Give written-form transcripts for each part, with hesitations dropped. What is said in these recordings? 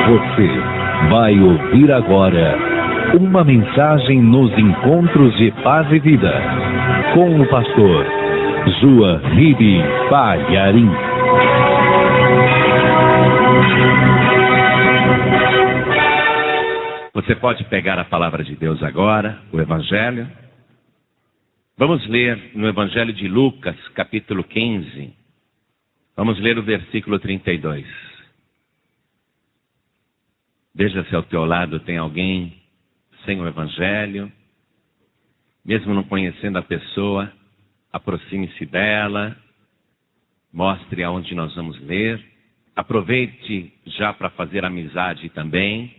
Você vai ouvir agora uma mensagem nos encontros de paz e vida com o pastor Joahide Palharim. Você pode pegar a palavra de Deus agora, o Evangelho. Vamos ler no Evangelho de Lucas, capítulo 15. Vamos ler o versículo 32. Veja se ao teu lado tem alguém sem o Evangelho. Mesmo não conhecendo a pessoa, aproxime-se dela. Mostre aonde nós vamos ler. Aproveite já para fazer amizade também.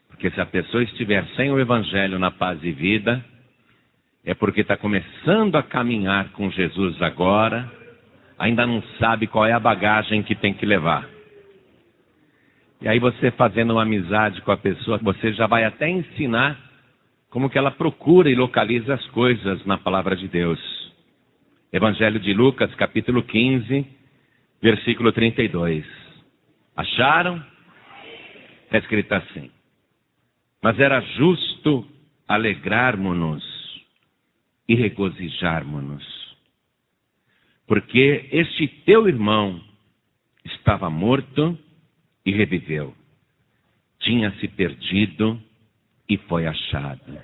Porque se a pessoa estiver sem o Evangelho na paz e vida, é porque está começando a caminhar com Jesus agora, ainda não sabe qual é a bagagem que tem que levar. E aí você fazendo uma amizade com a pessoa, você já vai até ensinar como que ela procura e localiza as coisas na palavra de Deus. Evangelho de Lucas, capítulo 15, versículo 32. Acharam? Está escrito assim: mas era justo alegrarmos-nos e regozijarmos-nos, porque este teu irmão estava morto e reviveu, tinha se perdido e foi achado.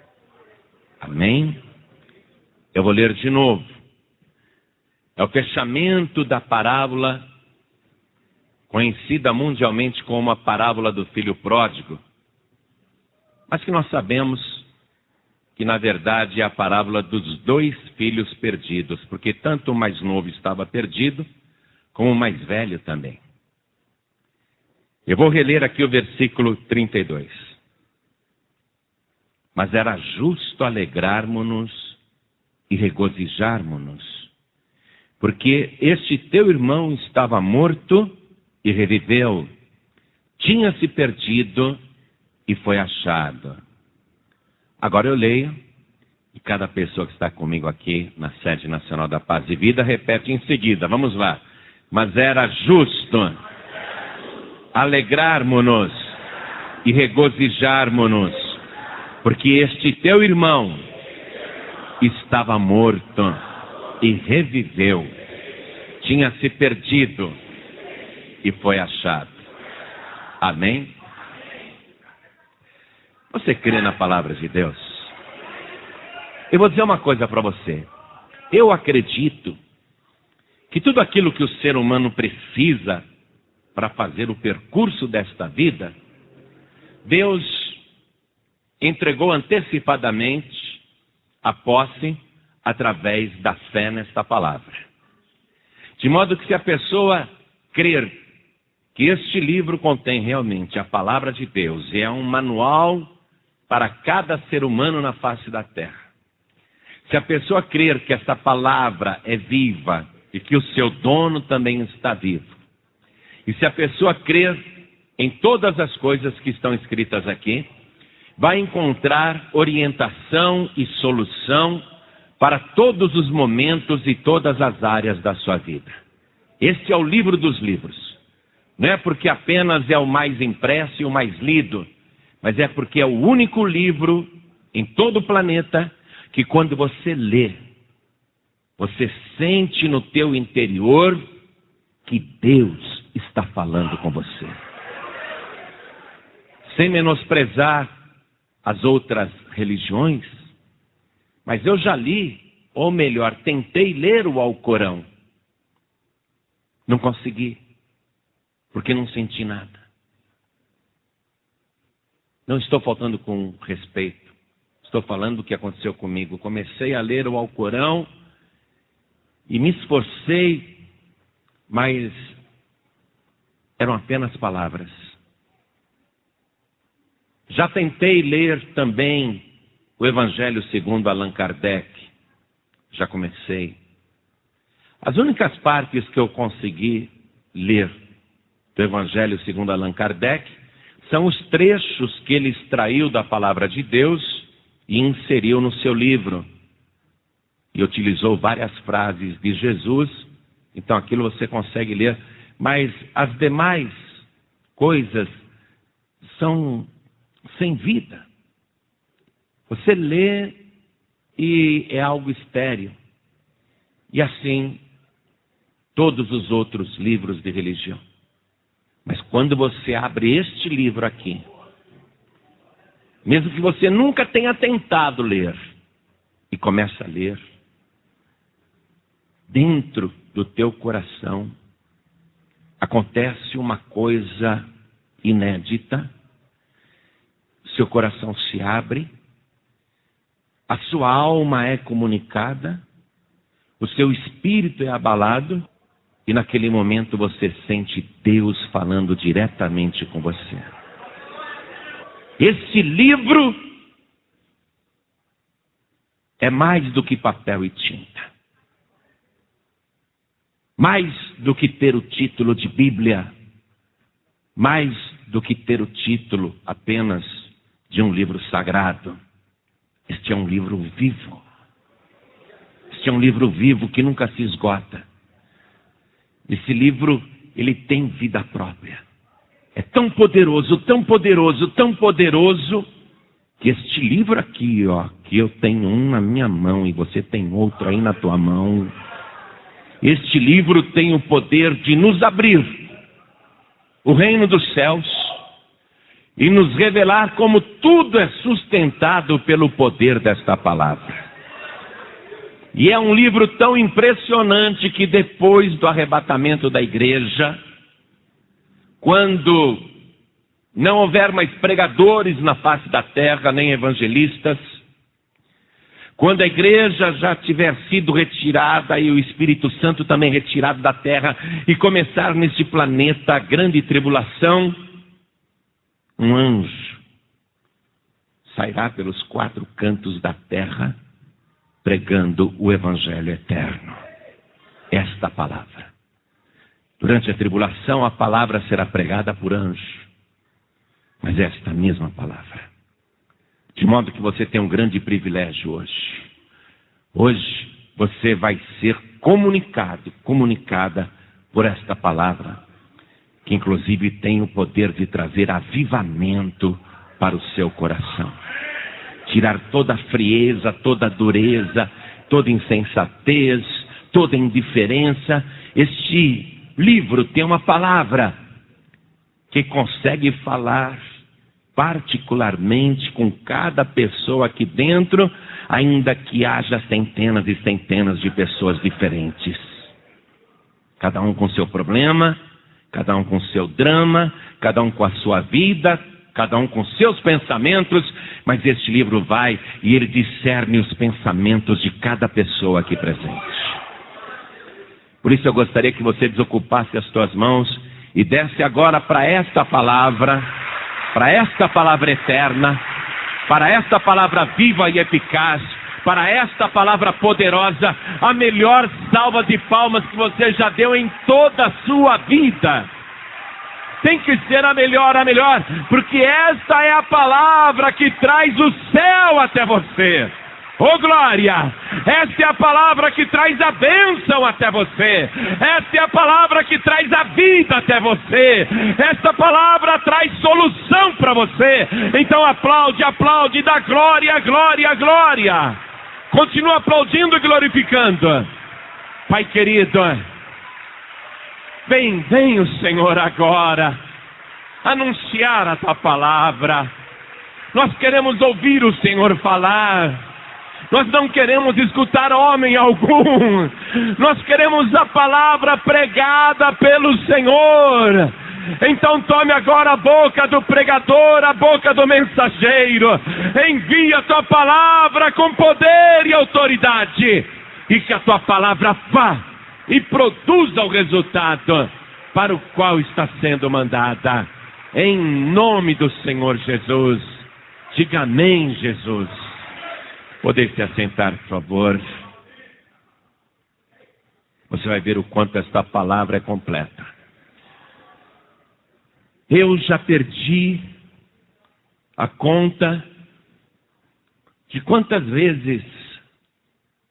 Amém? Eu vou ler de novo. É o fechamento da parábola, conhecida mundialmente como a parábola do filho pródigo, mas que nós sabemos que na verdade é a parábola dos dois filhos perdidos, porque tanto o mais novo estava perdido, como o mais velho também. Eu vou reler aqui o versículo 32. Mas era justo alegrarmos-nos e regozijarmos-nos, porque este teu irmão estava morto e reviveu, tinha se perdido e foi achado. Agora eu leio, e cada pessoa que está comigo aqui na Sede Nacional da Paz e Vida repete em seguida. Vamos lá. Mas era justo alegrarmos-nos e regozijarmos-nos, porque este teu irmão estava morto e reviveu, tinha se perdido e foi achado. Amém? Você crê na palavra de Deus? Eu vou dizer uma coisa para você. Eu acredito que tudo aquilo que o ser humano precisa para fazer o percurso desta vida, Deus entregou antecipadamente a posse através da fé nesta palavra. De modo que se a pessoa crer que este livro contém realmente a palavra de Deus e é um manual para cada ser humano na face da terra, se a pessoa crer que esta palavra é viva e que o seu dono também está vivo, e se a pessoa crer em todas as coisas que estão escritas aqui, vai encontrar orientação e solução para todos os momentos e todas as áreas da sua vida. Este é o livro dos livros. Não é porque apenas é o mais impresso e o mais lido, mas é porque é o único livro em todo o planeta que quando você lê, você sente no teu interior que Deus está falando com você. Sem menosprezar as outras religiões, mas eu já li, ou melhor, tentei ler o Alcorão. Não consegui, porque não senti nada. Não estou faltando com respeito, estou falando do que aconteceu comigo. Comecei a ler o Alcorão e me esforcei, mas eram apenas palavras. Já tentei ler também o Evangelho segundo Allan Kardec. Já comecei. As únicas partes que eu consegui ler do Evangelho segundo Allan Kardec são os trechos que ele extraiu da palavra de Deus e inseriu no seu livro. E utilizou várias frases de Jesus. Então aquilo você consegue ler. Mas as demais coisas são sem vida. Você lê e é algo estéril. E assim, todos os outros livros de religião. Mas quando você abre este livro aqui, mesmo que você nunca tenha tentado ler, e começa a ler, dentro do teu coração acontece uma coisa inédita. Seu coração se abre, a sua alma é comunicada, o seu espírito é abalado, e naquele momento você sente Deus falando diretamente com você. Esse livro é mais do que papel e tinta. Mais do que ter o título de Bíblia. Mais do que ter o título apenas de um livro sagrado. Este é um livro vivo. Este é um livro vivo que nunca se esgota. Esse livro, ele tem vida própria. É tão poderoso, tão poderoso, tão poderoso, que este livro aqui, ó, que eu tenho um na minha mão e você tem outro aí na tua mão. Este livro tem o poder de nos abrir o reino dos céus e nos revelar como tudo é sustentado pelo poder desta palavra. E é um livro tão impressionante que depois do arrebatamento da igreja, quando não houver mais pregadores na face da terra, nem evangelistas, quando a igreja já tiver sido retirada e o Espírito Santo também retirado da terra e começar neste planeta a grande tribulação, um anjo sairá pelos 4 cantos da terra pregando o evangelho eterno. Esta palavra. Durante a tribulação a palavra será pregada por anjo. Mas esta mesma palavra. De modo que você tem um grande privilégio hoje. Hoje você vai ser comunicada por esta palavra, que inclusive tem o poder de trazer avivamento para o seu coração. Tirar toda a frieza, toda a dureza, toda a insensatez, toda a indiferença. Este livro tem uma palavra que consegue falar particularmente com cada pessoa aqui dentro, ainda que haja centenas e centenas de pessoas diferentes. Cada um com seu problema, cada um com seu drama, cada um com a sua vida, cada um com seus pensamentos, mas este livro vai e ele discerne os pensamentos de cada pessoa aqui presente. Por isso eu gostaria que você desocupasse as tuas mãos e desse agora para esta palavra eterna, para esta palavra viva e eficaz, para esta palavra poderosa, a melhor salva de palmas que você já deu em toda a sua vida. Tem que ser a melhor, porque esta é a palavra que traz o céu até você. Oh glória! Esta é a palavra que traz a bênção até você. Esta é a palavra que traz a vida até você. Esta palavra traz solução para você. Então aplaude, dá glória, glória, glória. Continua aplaudindo e glorificando. Pai querido, vem o Senhor agora anunciar a tua palavra. Nós queremos ouvir o Senhor falar. Nós não queremos escutar homem algum. Nós queremos a palavra pregada pelo Senhor. Então tome agora a boca do pregador, a boca do mensageiro. Envia a tua palavra com poder e autoridade. E que a tua palavra vá e produza o resultado para o qual está sendo mandada. Em nome do Senhor Jesus. Diga amém, Jesus. Poder se assentar, por favor. Você vai ver o quanto esta palavra é completa. Eu já perdi a conta de quantas vezes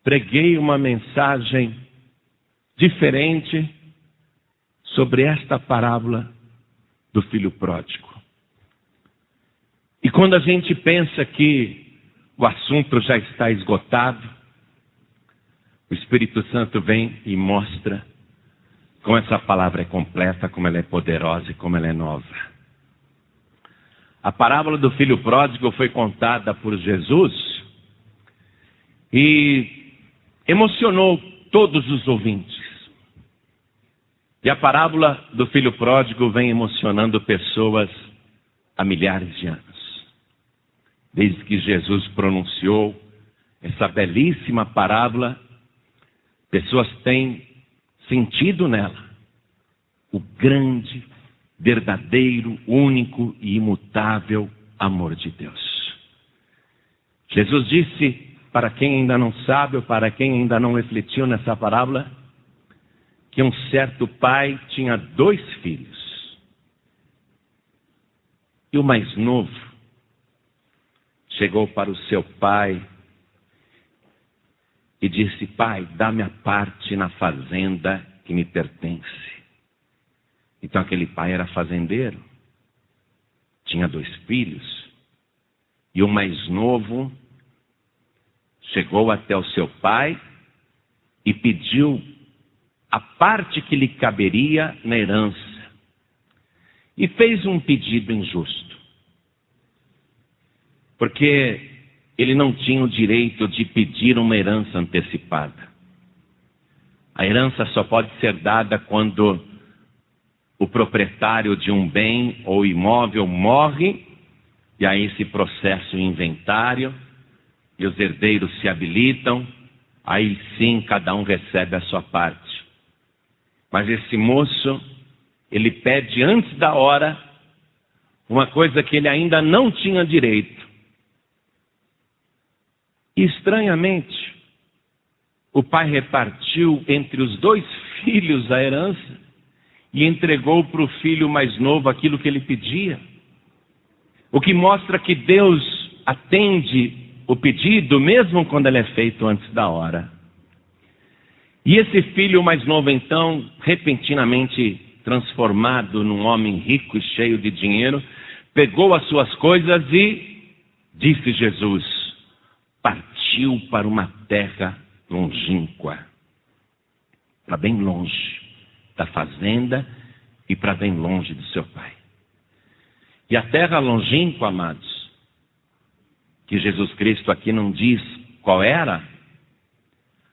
preguei uma mensagem diferente sobre esta parábola do filho pródigo. E quando a gente pensa que o assunto já está esgotado, o Espírito Santo vem e mostra como essa palavra é completa, como ela é poderosa e como ela é nova. A parábola do filho pródigo foi contada por Jesus e emocionou todos os ouvintes. E a parábola do filho pródigo vem emocionando pessoas há milhares de anos. Desde que Jesus pronunciou essa belíssima parábola, pessoas têm sentido nela o grande, verdadeiro, único e imutável amor de Deus. Jesus disse, para quem ainda não sabe ou para quem ainda não refletiu nessa parábola, que um certo pai tinha 2 filhos. E o mais novo chegou para o seu pai e disse: pai, dá-me a parte na fazenda que me pertence. Então aquele pai era fazendeiro, tinha 2 filhos, e o mais novo chegou até o seu pai e pediu a parte que lhe caberia na herança, e fez um pedido injusto, porque ele não tinha o direito de pedir uma herança antecipada. A herança só pode ser dada quando o proprietário de um bem ou imóvel morre, e aí se processa o inventário, e os herdeiros se habilitam, aí sim cada um recebe a sua parte. Mas esse moço, ele pede antes da hora uma coisa que ele ainda não tinha direito. E estranhamente, o pai repartiu entre os 2 filhos a herança e entregou para o filho mais novo aquilo que ele pedia. O que mostra que Deus atende o pedido mesmo quando ele é feito antes da hora. E esse filho mais novo, então, repentinamente transformado num homem rico e cheio de dinheiro, pegou as suas coisas e, disse Jesus, partiu para uma terra longínqua, para bem longe da fazenda e para bem longe do seu pai. E a terra longínqua, amados, que Jesus Cristo aqui não diz qual era,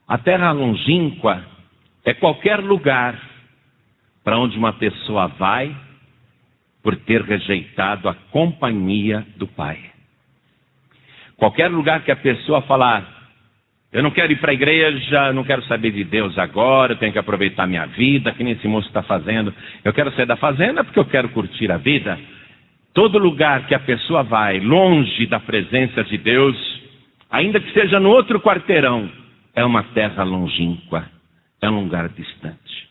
a terra longínqua é qualquer lugar para onde uma pessoa vai por ter rejeitado a companhia do Pai. Qualquer lugar que a pessoa falar: eu não quero ir para a igreja, não quero saber de Deus agora, eu tenho que aproveitar minha vida, que nem esse moço está fazendo. Eu quero sair da fazenda porque eu quero curtir a vida. Todo lugar que a pessoa vai longe da presença de Deus, ainda que seja no outro quarteirão, é uma terra longínqua, é um lugar distante.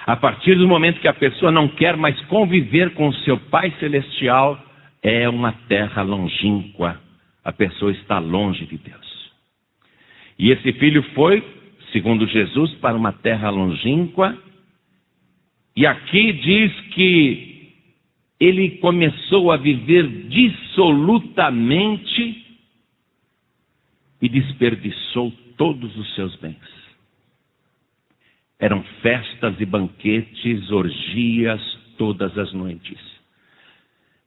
A partir do momento que a pessoa não quer mais conviver com o seu Pai Celestial, é uma terra longínqua. A pessoa está longe de Deus. E esse filho foi, segundo Jesus, para uma terra longínqua. E aqui diz que ele começou a viver dissolutamente e desperdiçou todos os seus bens. Eram festas e banquetes, orgias todas as noites.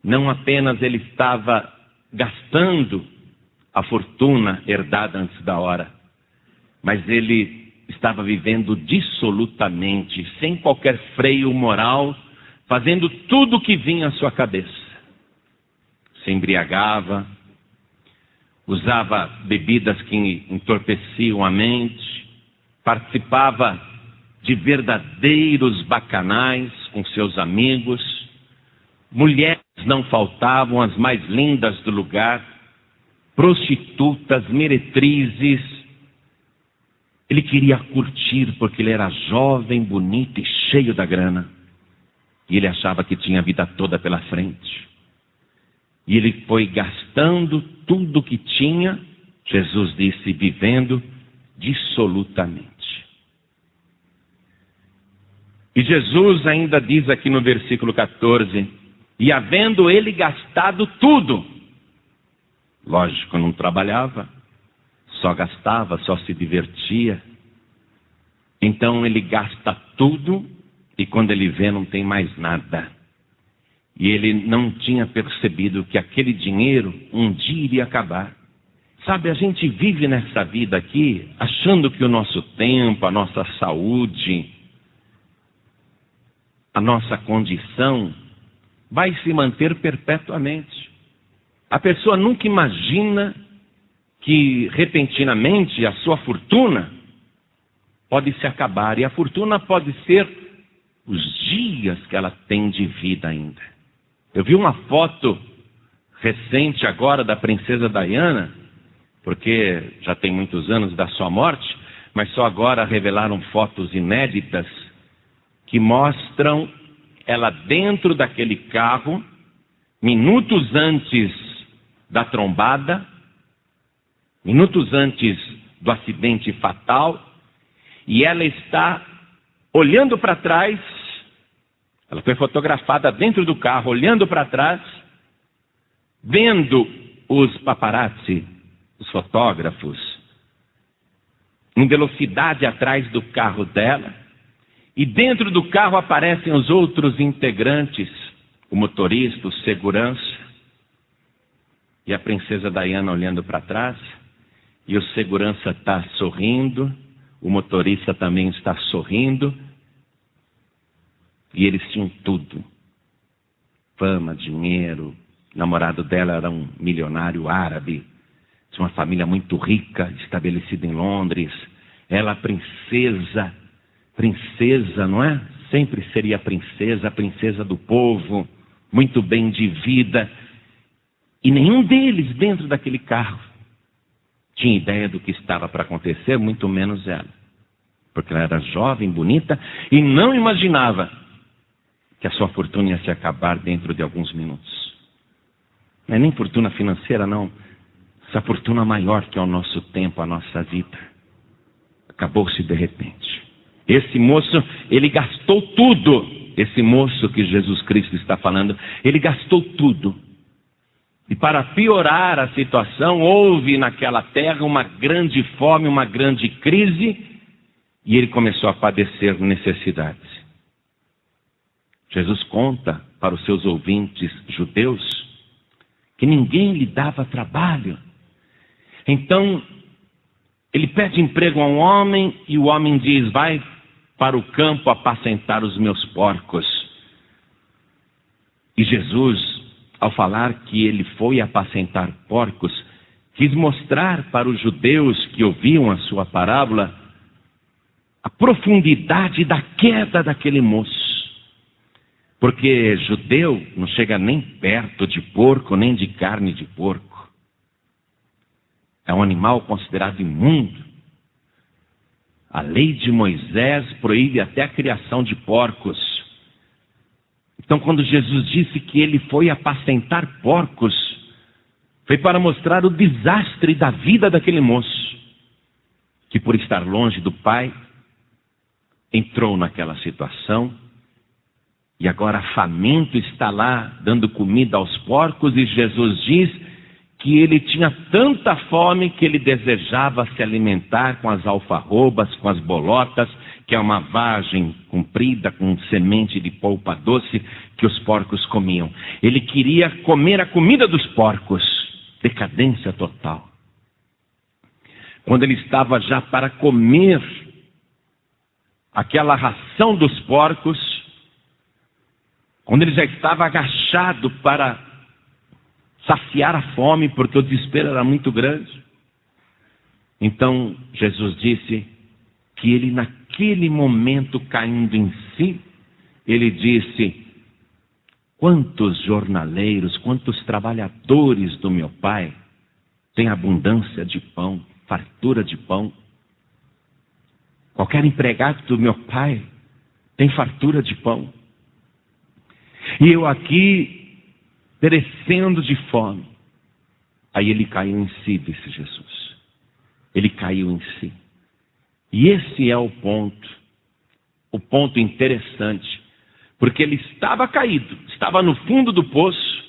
Não apenas ele estava gastando a fortuna herdada antes da hora, mas ele estava vivendo dissolutamente, sem qualquer freio moral, fazendo tudo o que vinha à sua cabeça. Se embriagava, usava bebidas que entorpeciam a mente, participava de verdadeiros bacanais com seus amigos, mulheres não faltavam, as mais lindas do lugar, prostitutas, meretrizes. Ele queria curtir porque ele era jovem, bonito e cheio da grana. E ele achava que tinha a vida toda pela frente. E ele foi gastando tudo o que tinha, Jesus disse, vivendo dissolutamente. E Jesus ainda diz aqui no versículo 14, E havendo ele gastado tudo, lógico, não trabalhava, só gastava, só se divertia. Então ele gasta tudo e quando ele vê não tem mais nada. E ele não tinha percebido que aquele dinheiro um dia iria acabar. Sabe, a gente vive nessa vida aqui achando que o nosso tempo, a nossa saúde, a nossa condição vai se manter perpetuamente. A pessoa nunca imagina que repentinamente a sua fortuna pode se acabar. E a fortuna pode ser os dias que ela tem de vida ainda. Eu vi uma foto recente agora da princesa Diana, porque já tem muitos anos da sua morte, mas só agora revelaram fotos inéditas que mostram ela dentro daquele carro, minutos antes da trombada, minutos antes do acidente fatal, e ela está olhando para trás. Ela foi fotografada dentro do carro, olhando para trás, vendo os paparazzi, os fotógrafos, em velocidade atrás do carro dela. E dentro do carro aparecem os outros integrantes, o motorista, o segurança. E a princesa Diana olhando para trás. E o segurança está sorrindo, o motorista também está sorrindo. E eles tinham tudo. Fama, dinheiro. O namorado dela era um milionário árabe. Tinha uma família muito rica, estabelecida em Londres. Ela, princesa, não é? Sempre seria a princesa do povo, muito bem de vida. E nenhum deles dentro daquele carro tinha ideia do que estava para acontecer, muito menos ela. Porque ela era jovem, bonita, e não imaginava que a sua fortuna ia se acabar dentro de alguns minutos. Não é nem fortuna financeira, não. Essa fortuna maior que é o nosso tempo, a nossa vida. Acabou-se de repente. Esse moço, ele gastou tudo. Esse moço que Jesus Cristo está falando, ele gastou tudo. E para piorar a situação, houve naquela terra uma grande fome, uma grande crise, e ele começou a padecer necessidades. Jesus conta para os seus ouvintes judeus que ninguém lhe dava trabalho. Então, ele pede emprego a um homem e o homem diz: vai para o campo apacentar os meus porcos. E Jesus, ao falar que ele foi apacentar porcos, quis mostrar para os judeus que ouviam a sua parábola a profundidade da queda daquele moço. Porque judeu não chega nem perto de porco, nem de carne de porco. É um animal considerado imundo. A lei de Moisés proíbe até a criação de porcos. Então, quando Jesus disse que ele foi apacentar porcos, foi para mostrar o desastre da vida daquele moço, que por estar longe do Pai, entrou naquela situação, e agora faminto está lá, dando comida aos porcos, e Jesus diz que ele tinha tanta fome que ele desejava se alimentar com as alfarrobas, com as bolotas, que é uma vagem comprida com semente de polpa doce que os porcos comiam. Ele queria comer a comida dos porcos. Decadência total. Quando ele estava já para comer aquela ração dos porcos, quando ele já estava agachado para saciar a fome, porque o desespero era muito grande, então Jesus disse que ele, naquele momento caindo em si, ele disse: quantos jornaleiros, quantos trabalhadores do meu Pai têm abundância de pão, fartura de pão. Qualquer empregado do meu Pai tem fartura de pão. E eu aqui perecendo de fome. Aí ele caiu em si, disse Jesus. Ele caiu em si. E esse é o ponto interessante, porque ele estava caído, estava no fundo do poço.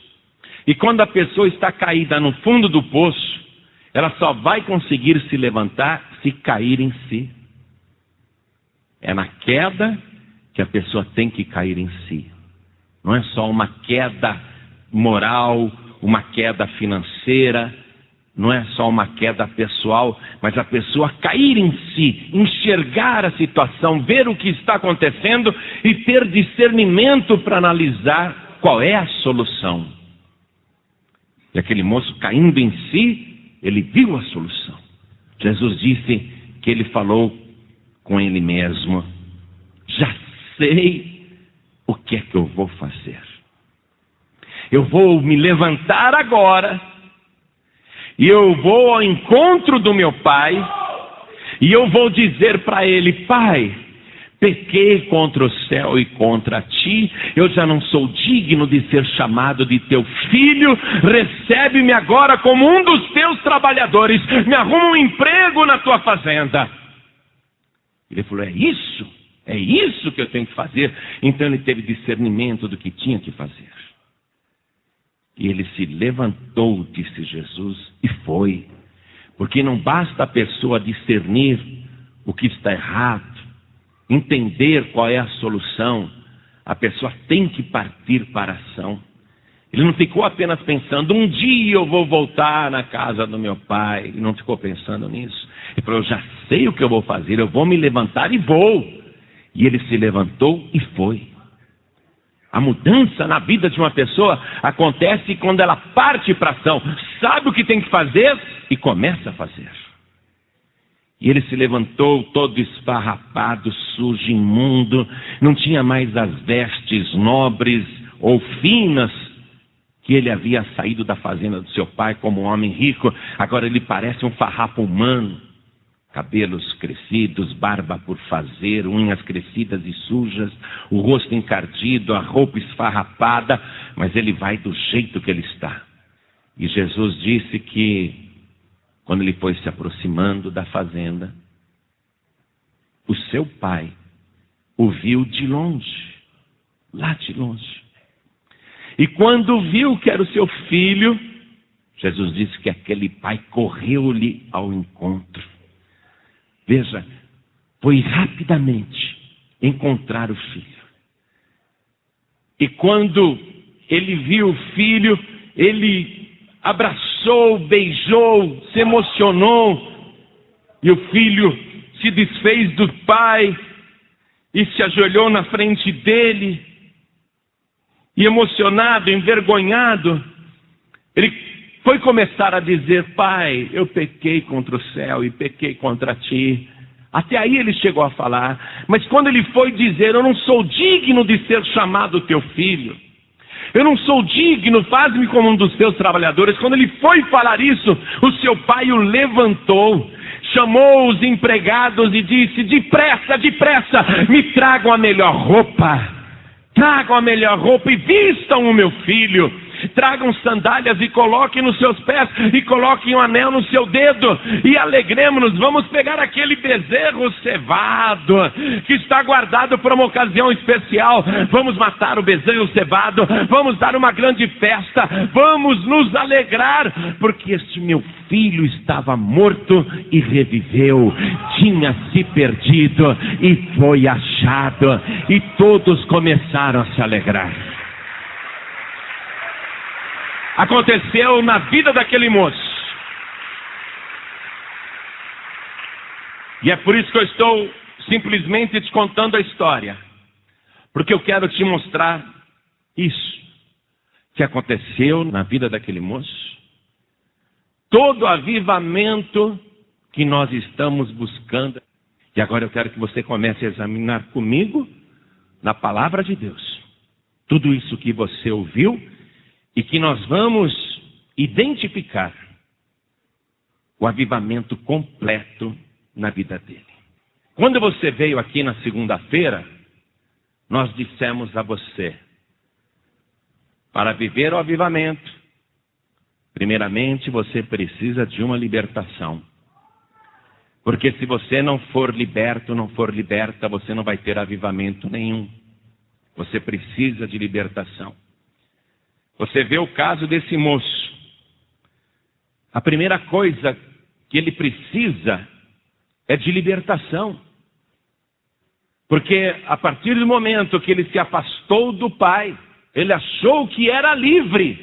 E quando a pessoa está caída no fundo do poço, ela só vai conseguir se levantar se cair em si. É na queda que a pessoa tem que cair em si. Não é só uma queda moral, uma queda financeira, não é só uma queda pessoal, mas a pessoa cair em si, enxergar a situação, ver o que está acontecendo e ter discernimento para analisar qual é a solução. E aquele moço caindo em si, ele viu a solução. Jesus disse que ele falou com ele mesmo: já sei o que é que eu vou fazer. Eu vou me levantar agora, e eu vou ao encontro do meu pai, e eu vou dizer para ele: Pai, pequei contra o céu e contra ti, eu já não sou digno de ser chamado de teu filho, recebe-me agora como um dos teus trabalhadores, me arruma um emprego na tua fazenda. Ele falou: é isso que eu tenho que fazer. Então ele teve discernimento do que tinha que fazer. E ele se levantou, disse Jesus, e foi. Porque não basta a pessoa discernir o que está errado, entender qual é a solução, a pessoa tem que partir para a ação. Ele não ficou apenas pensando: um dia eu vou voltar na casa do meu pai. Ele não ficou pensando nisso. Ele falou: eu já sei o que eu vou fazer, eu vou me levantar e vou. E ele se levantou e foi. A mudança na vida de uma pessoa acontece quando ela parte para a ação, sabe o que tem que fazer e começa a fazer. E ele se levantou todo esfarrapado, sujo, imundo, não tinha mais as vestes nobres ou finas que ele havia saído da fazenda do seu pai como um homem rico. Agora ele parece um farrapo humano. Cabelos crescidos, barba por fazer, unhas crescidas e sujas, o rosto encardido, a roupa esfarrapada, mas ele vai do jeito que ele está. E Jesus disse que, quando ele foi se aproximando da fazenda, o seu pai o viu de longe, lá de longe. E quando viu que era o seu filho, Jesus disse que aquele pai correu-lhe ao encontro. Veja, foi rapidamente encontrar o filho. E quando ele viu o filho, ele abraçou, beijou, se emocionou. E o filho se desfez do pai e se ajoelhou na frente dele. E emocionado, envergonhado, ele foi começar a dizer: Pai, eu pequei contra o céu e pequei contra ti. Até aí ele chegou a falar. Mas quando ele foi dizer: eu não sou digno de ser chamado teu filho, eu não sou digno, faz-me como um dos teus trabalhadores. Quando ele foi falar isso, o seu pai o levantou, chamou os empregados e disse: depressa, depressa, me tragam a melhor roupa. Tragam a melhor roupa e vistam o meu filho. Tragam sandálias e coloquem nos seus pés, e coloquem um anel no seu dedo, e alegremos-nos. Vamos pegar aquele bezerro cevado, que está guardado para uma ocasião especial. Vamos matar o bezerro cevado, vamos dar uma grande festa, vamos nos alegrar, porque este meu filho estava morto e reviveu, tinha se perdido e foi achado. E todos começaram a se alegrar. Aconteceu na vida daquele moço. E é por isso que eu estou simplesmente te contando a história, porque eu quero te mostrar isso que aconteceu na vida daquele moço. Todo o avivamento que nós estamos buscando. E agora eu quero que você comece a examinar comigo, na palavra de Deus, tudo isso que você ouviu e que nós vamos identificar o avivamento completo na vida dele. Quando você veio aqui na segunda-feira, nós dissemos a você: para viver o avivamento, primeiramente você precisa de uma libertação. Porque se você não for liberto, não for liberta, você não vai ter avivamento nenhum. Você precisa de libertação. Você vê o caso desse moço. A primeira coisa que ele precisa é de libertação. Porque a partir do momento que ele se afastou do pai, ele achou que era livre,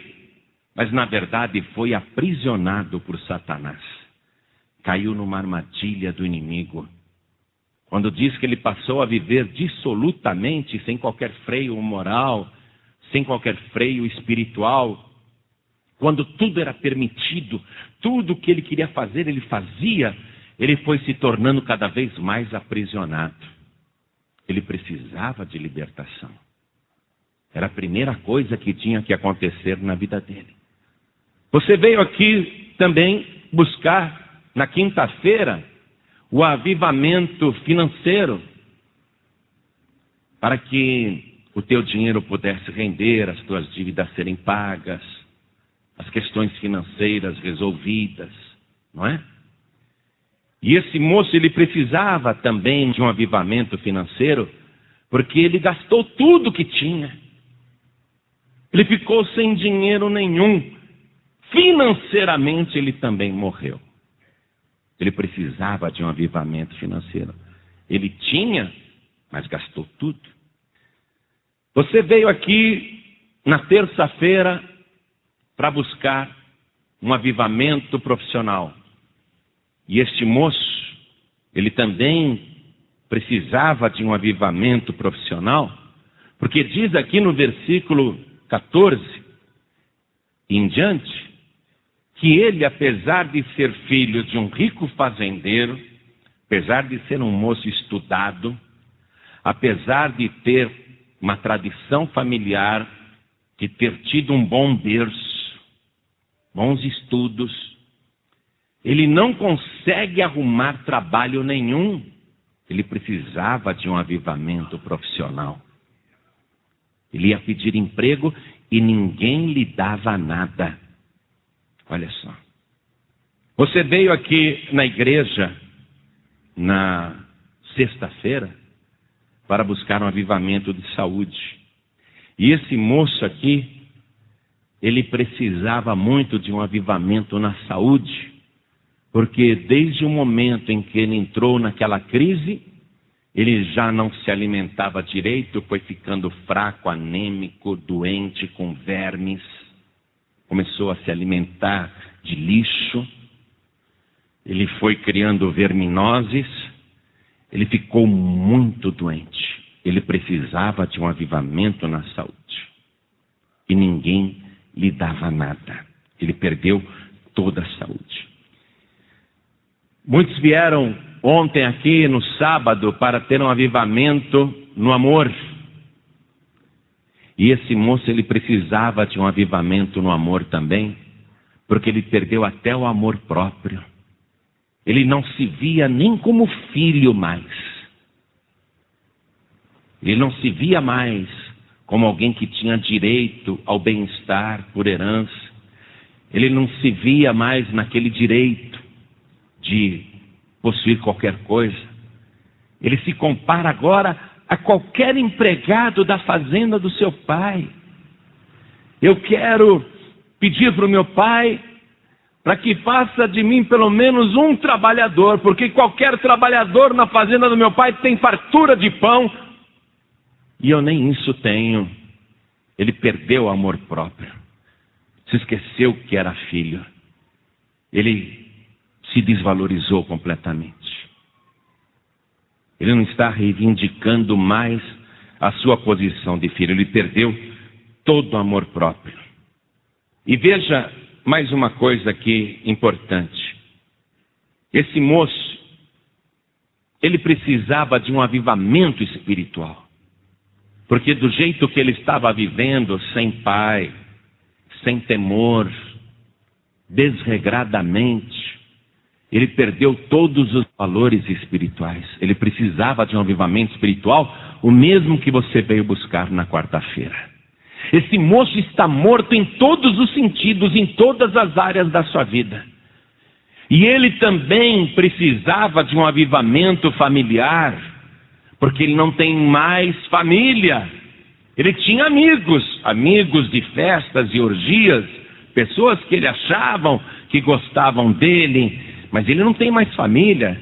mas na verdade foi aprisionado por Satanás. Caiu numa armadilha do inimigo. Quando diz que ele passou a viver dissolutamente, sem qualquer freio moral, sem qualquer freio espiritual, quando tudo era permitido, tudo que ele queria fazer, ele fazia, ele foi se tornando cada vez mais aprisionado. Ele precisava de libertação. Era a primeira coisa que tinha que acontecer na vida dele. Você veio aqui também buscar, na quinta-feira, o avivamento financeiro, para que o teu dinheiro pudesse render, as tuas dívidas serem pagas, as questões financeiras resolvidas, não é? E esse moço, ele precisava também de um avivamento financeiro, porque ele gastou tudo que tinha. Ele ficou sem dinheiro nenhum. Financeiramente, ele também morreu. Ele precisava de um avivamento financeiro. Ele tinha, mas gastou tudo. Você veio aqui na terça-feira para buscar um avivamento profissional. E este moço, ele também precisava de um avivamento profissional, porque diz aqui no versículo 14 em diante, que ele, apesar de ser filho de um rico fazendeiro, apesar de ser um moço estudado, apesar de ter uma tradição familiar, de ter tido um bom berço, bons estudos, ele não consegue arrumar trabalho nenhum. Ele precisava de um avivamento profissional. Ele ia pedir emprego e ninguém lhe dava nada. Olha só. Você veio aqui na igreja na sexta-feira para buscar um avivamento de saúde. E esse moço aqui, ele precisava muito de um avivamento na saúde, porque desde o momento em que ele entrou naquela crise, ele já não se alimentava direito, foi ficando fraco, anêmico, doente, com vermes. Começou a se alimentar de lixo. Ele foi criando verminoses. Ele ficou muito doente. Ele precisava de um avivamento na saúde. E ninguém lhe dava nada. Ele perdeu toda a saúde. Muitos vieram ontem aqui no sábado para ter um avivamento no amor. E esse moço, ele precisava de um avivamento no amor também, porque ele perdeu até o amor próprio. Ele não se via nem como filho mais. Ele não se via mais como alguém que tinha direito ao bem-estar por herança. Ele não se via mais naquele direito de possuir qualquer coisa. Ele se compara agora a qualquer empregado da fazenda do seu pai. Eu quero pedir para o meu pai para que faça de mim pelo menos um trabalhador, porque qualquer trabalhador na fazenda do meu pai tem fartura de pão, e eu nem isso tenho. Ele perdeu o amor próprio, se esqueceu que era filho, ele se desvalorizou completamente. Ele não está reivindicando mais a sua posição de filho, ele perdeu todo o amor próprio. E veja mais uma coisa aqui importante. Esse moço, ele precisava de um avivamento espiritual, porque do jeito que ele estava vivendo, sem pai, sem temor, desregradamente, ele perdeu todos os valores espirituais. Ele precisava de um avivamento espiritual, o mesmo que você veio buscar na quarta-feira. Esse moço está morto em todos os sentidos, em todas as áreas da sua vida. E ele também precisava de um avivamento familiar, porque ele não tem mais família. Ele tinha amigos de festas e orgias, pessoas que ele achavam que gostavam dele, mas ele não tem mais família.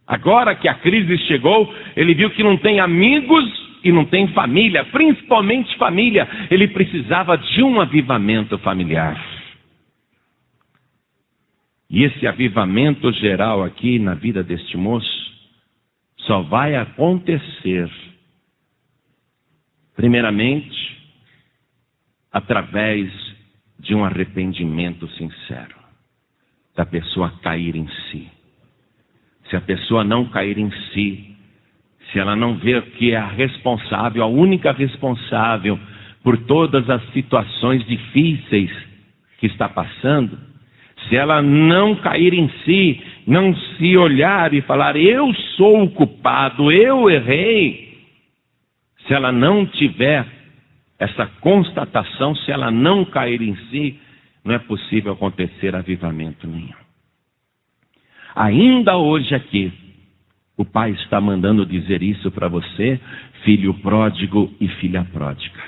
Agora que a crise chegou, ele viu que não tem amigos e não tem família, principalmente família. Ele precisava de um avivamento familiar. E esse avivamento geral aqui na vida deste moço só vai acontecer, primeiramente, através de um arrependimento sincero, da pessoa cair em si. Se a pessoa não cair em si, se ela não ver que é a responsável, a única responsável por todas as situações difíceis que está passando, se ela não cair em si, não se olhar e falar, eu sou o culpado, eu errei. Se ela não tiver essa constatação, se ela não cair em si, não é possível acontecer avivamento nenhum. Ainda hoje aqui, o Pai está mandando dizer isso para você, filho pródigo e filha pródiga.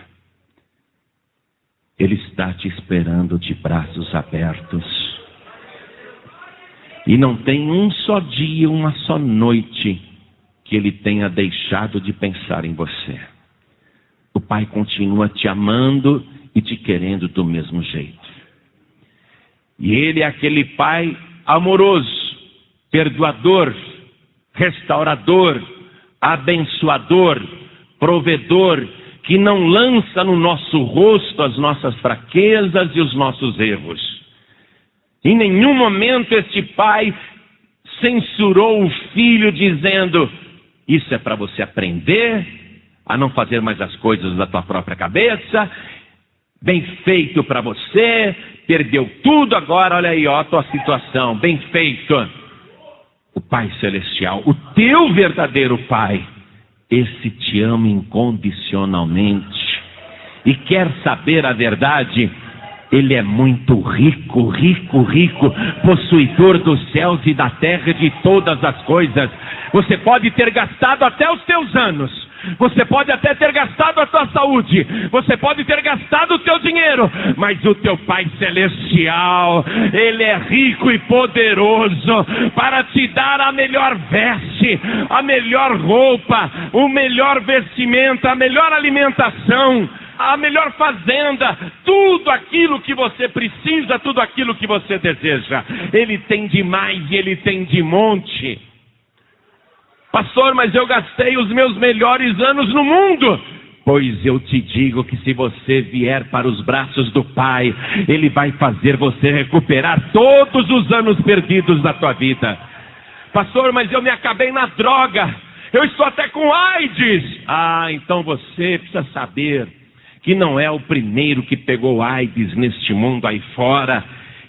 Ele está te esperando de braços abertos. E não tem um só dia, uma só noite que Ele tenha deixado de pensar em você. O Pai continua te amando e te querendo do mesmo jeito. E Ele é aquele Pai amoroso, perdoador, restaurador, abençoador, provedor, que não lança no nosso rosto as nossas fraquezas e os nossos erros. Em nenhum momento este pai censurou o filho dizendo, isso é para você aprender a não fazer mais as coisas da tua própria cabeça, bem feito para você, perdeu tudo agora, olha aí, ó, a tua situação, bem feito. O Pai Celestial, o teu verdadeiro Pai, esse te ama incondicionalmente e quer saber a verdade. Ele é muito rico, rico, rico, possuidor dos céus e da terra e de todas as coisas. Você pode ter gastado até os teus anos, você pode até ter gastado a tua saúde, você pode ter gastado o teu dinheiro, mas o teu Pai Celestial, Ele é rico e poderoso para te dar a melhor veste, a melhor roupa, o melhor vestimento, a melhor alimentação, a melhor fazenda, tudo aquilo que você precisa, tudo aquilo que você deseja. Ele tem demais e Ele tem de monte. Pastor, mas eu gastei os meus melhores anos no mundo. Pois eu te digo que se você vier para os braços do Pai, Ele vai fazer você recuperar todos os anos perdidos da tua vida. Pastor, mas eu me acabei na droga, eu estou até com AIDS. Então você precisa saber que não é o primeiro que pegou AIDS neste mundo aí fora.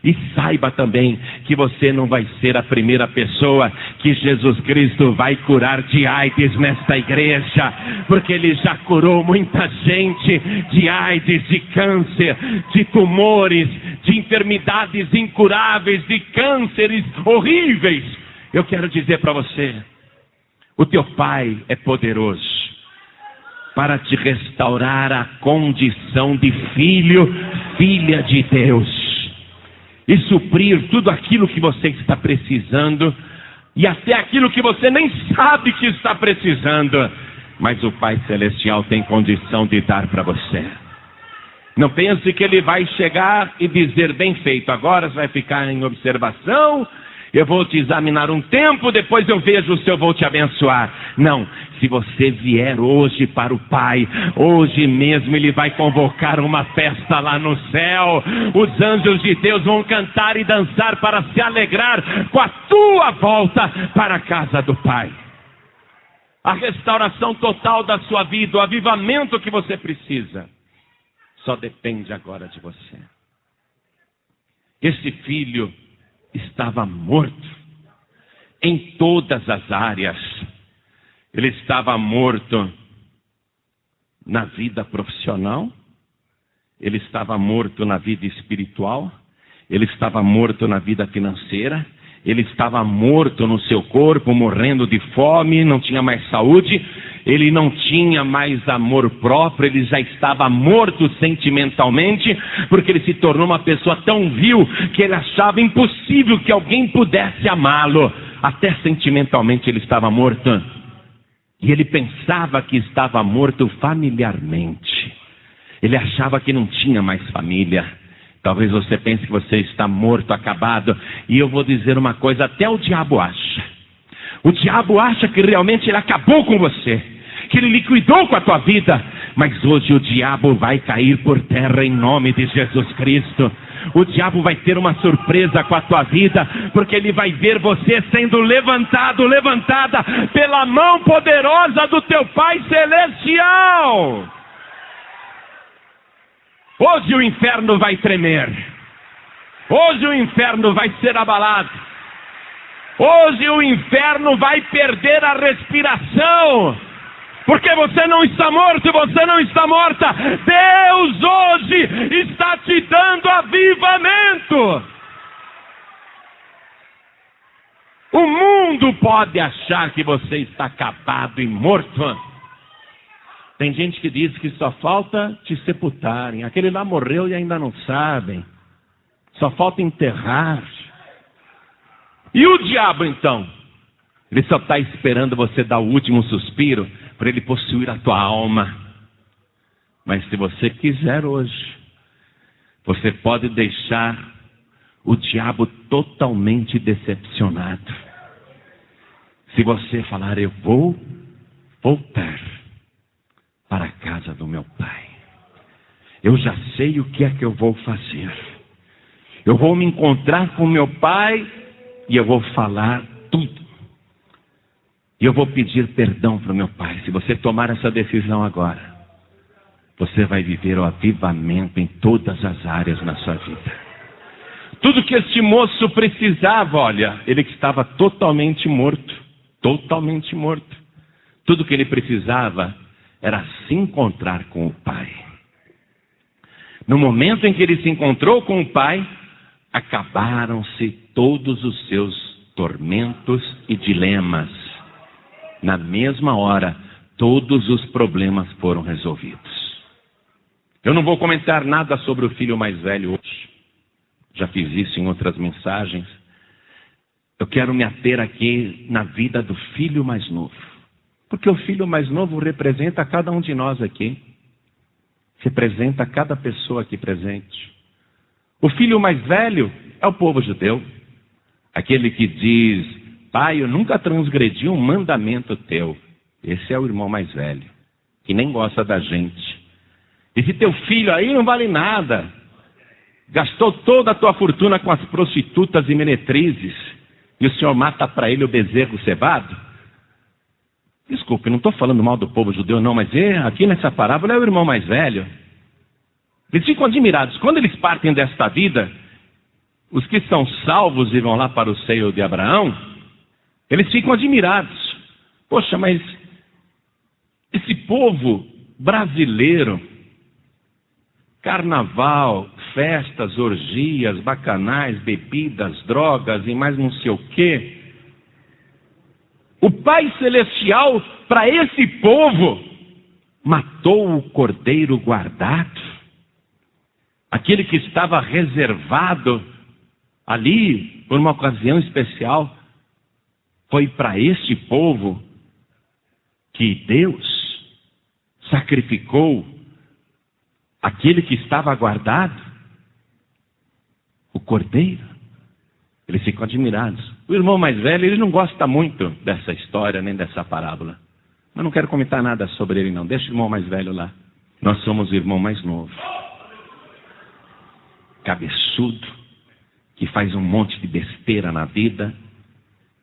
E saiba também que você não vai ser a primeira pessoa que Jesus Cristo vai curar de AIDS nesta igreja, porque Ele já curou muita gente de AIDS, de câncer, de tumores, de enfermidades incuráveis, de cânceres horríveis. Eu quero dizer para você, o teu Pai é poderoso para te restaurar a condição de filho, filha de Deus, e suprir tudo aquilo que você está precisando, e até aquilo que você nem sabe que está precisando, mas o Pai Celestial tem condição de dar para você. Não pense que Ele vai chegar e dizer, bem feito, agora você vai ficar em observação, eu vou te examinar um tempo, depois eu vejo se eu vou te abençoar. Não, se você vier hoje para o Pai, hoje mesmo Ele vai convocar uma festa lá no céu. Os anjos de Deus vão cantar e dançar para se alegrar com a tua volta para a casa do Pai. A restauração total da sua vida, o avivamento que você precisa, só depende agora de você. Esse filho estava morto em todas as áreas. Ele estava morto na vida profissional, ele estava morto na vida espiritual, ele estava morto na vida financeira, ele estava morto no seu corpo, morrendo de fome, não tinha mais saúde, ele não tinha mais amor próprio, ele já estava morto sentimentalmente, porque ele se tornou uma pessoa tão vil que ele achava impossível que alguém pudesse amá-lo. Até sentimentalmente ele estava morto. E ele pensava que estava morto familiarmente. Ele achava que não tinha mais família. Talvez você pense que você está morto, acabado. E eu vou dizer uma coisa, até o diabo acha. O diabo acha que realmente ele acabou com você, que ele liquidou com a tua vida. Mas hoje o diabo vai cair por terra em nome de Jesus Cristo. O diabo vai ter uma surpresa com a tua vida, porque ele vai ver você sendo levantado, levantada pela mão poderosa do teu Pai Celestial. Hoje o inferno vai tremer. Hoje o inferno vai ser abalado. Hoje o inferno vai perder a respiração. Porque você não está morto, você não está morta. Deus hoje está te dando avivamento. O mundo pode achar que você está acabado e morto. Tem gente que diz que só falta te sepultarem. Aquele lá morreu e ainda não sabem. Só falta enterrar. E o diabo então? Ele só está esperando você dar o último suspiro para ele possuir a tua alma. Mas se você quiser hoje, você pode deixar o diabo totalmente decepcionado. Se você falar, eu vou voltar para a casa do meu pai. Eu já sei o que é que eu vou fazer. Eu vou me encontrar com meu pai e eu vou falar tudo. E eu vou pedir perdão para o meu pai. Se você tomar essa decisão agora, você vai viver o avivamento em todas as áreas na sua vida. Tudo que este moço precisava, olha, ele que estava totalmente morto. Totalmente morto. Tudo que ele precisava era se encontrar com o pai. No momento em que ele se encontrou com o pai, acabaram-se todos os seus tormentos e dilemas. Na mesma hora, todos os problemas foram resolvidos. Eu não vou comentar nada sobre o filho mais velho hoje. Já fiz isso em outras mensagens. Eu quero me ater aqui na vida do filho mais novo. Porque o filho mais novo representa cada um de nós aqui. Representa cada pessoa aqui presente. O filho mais velho é o povo judeu. Aquele que diz, pai, eu nunca transgredi um mandamento teu. Esse é o irmão mais velho, que nem gosta da gente. Esse teu filho aí não vale nada. Gastou toda a tua fortuna com as prostitutas e menetrizes. E o senhor mata para ele o bezerro cevado? Desculpe, não estou falando mal do povo judeu não, mas aqui nessa parábola é o irmão mais velho. Eles ficam admirados. Quando eles partem desta vida, os que são salvos e vão lá para o seio de Abraão, eles ficam admirados. Poxa, mas esse povo brasileiro, carnaval, festas, orgias, bacanais, bebidas, drogas e mais não sei o quê. O Pai Celestial, para esse povo, matou o cordeiro guardado. Aquele que estava reservado ali, por uma ocasião especial, foi para este povo que Deus sacrificou aquele que estava guardado, o cordeiro. Eles ficam admirados. O irmão mais velho, ele não gosta muito dessa história, nem dessa parábola. Mas não quero comentar nada sobre ele não. Deixa o irmão mais velho lá. Nós somos o irmão mais novo. Cabeçudo, que faz um monte de besteira na vida,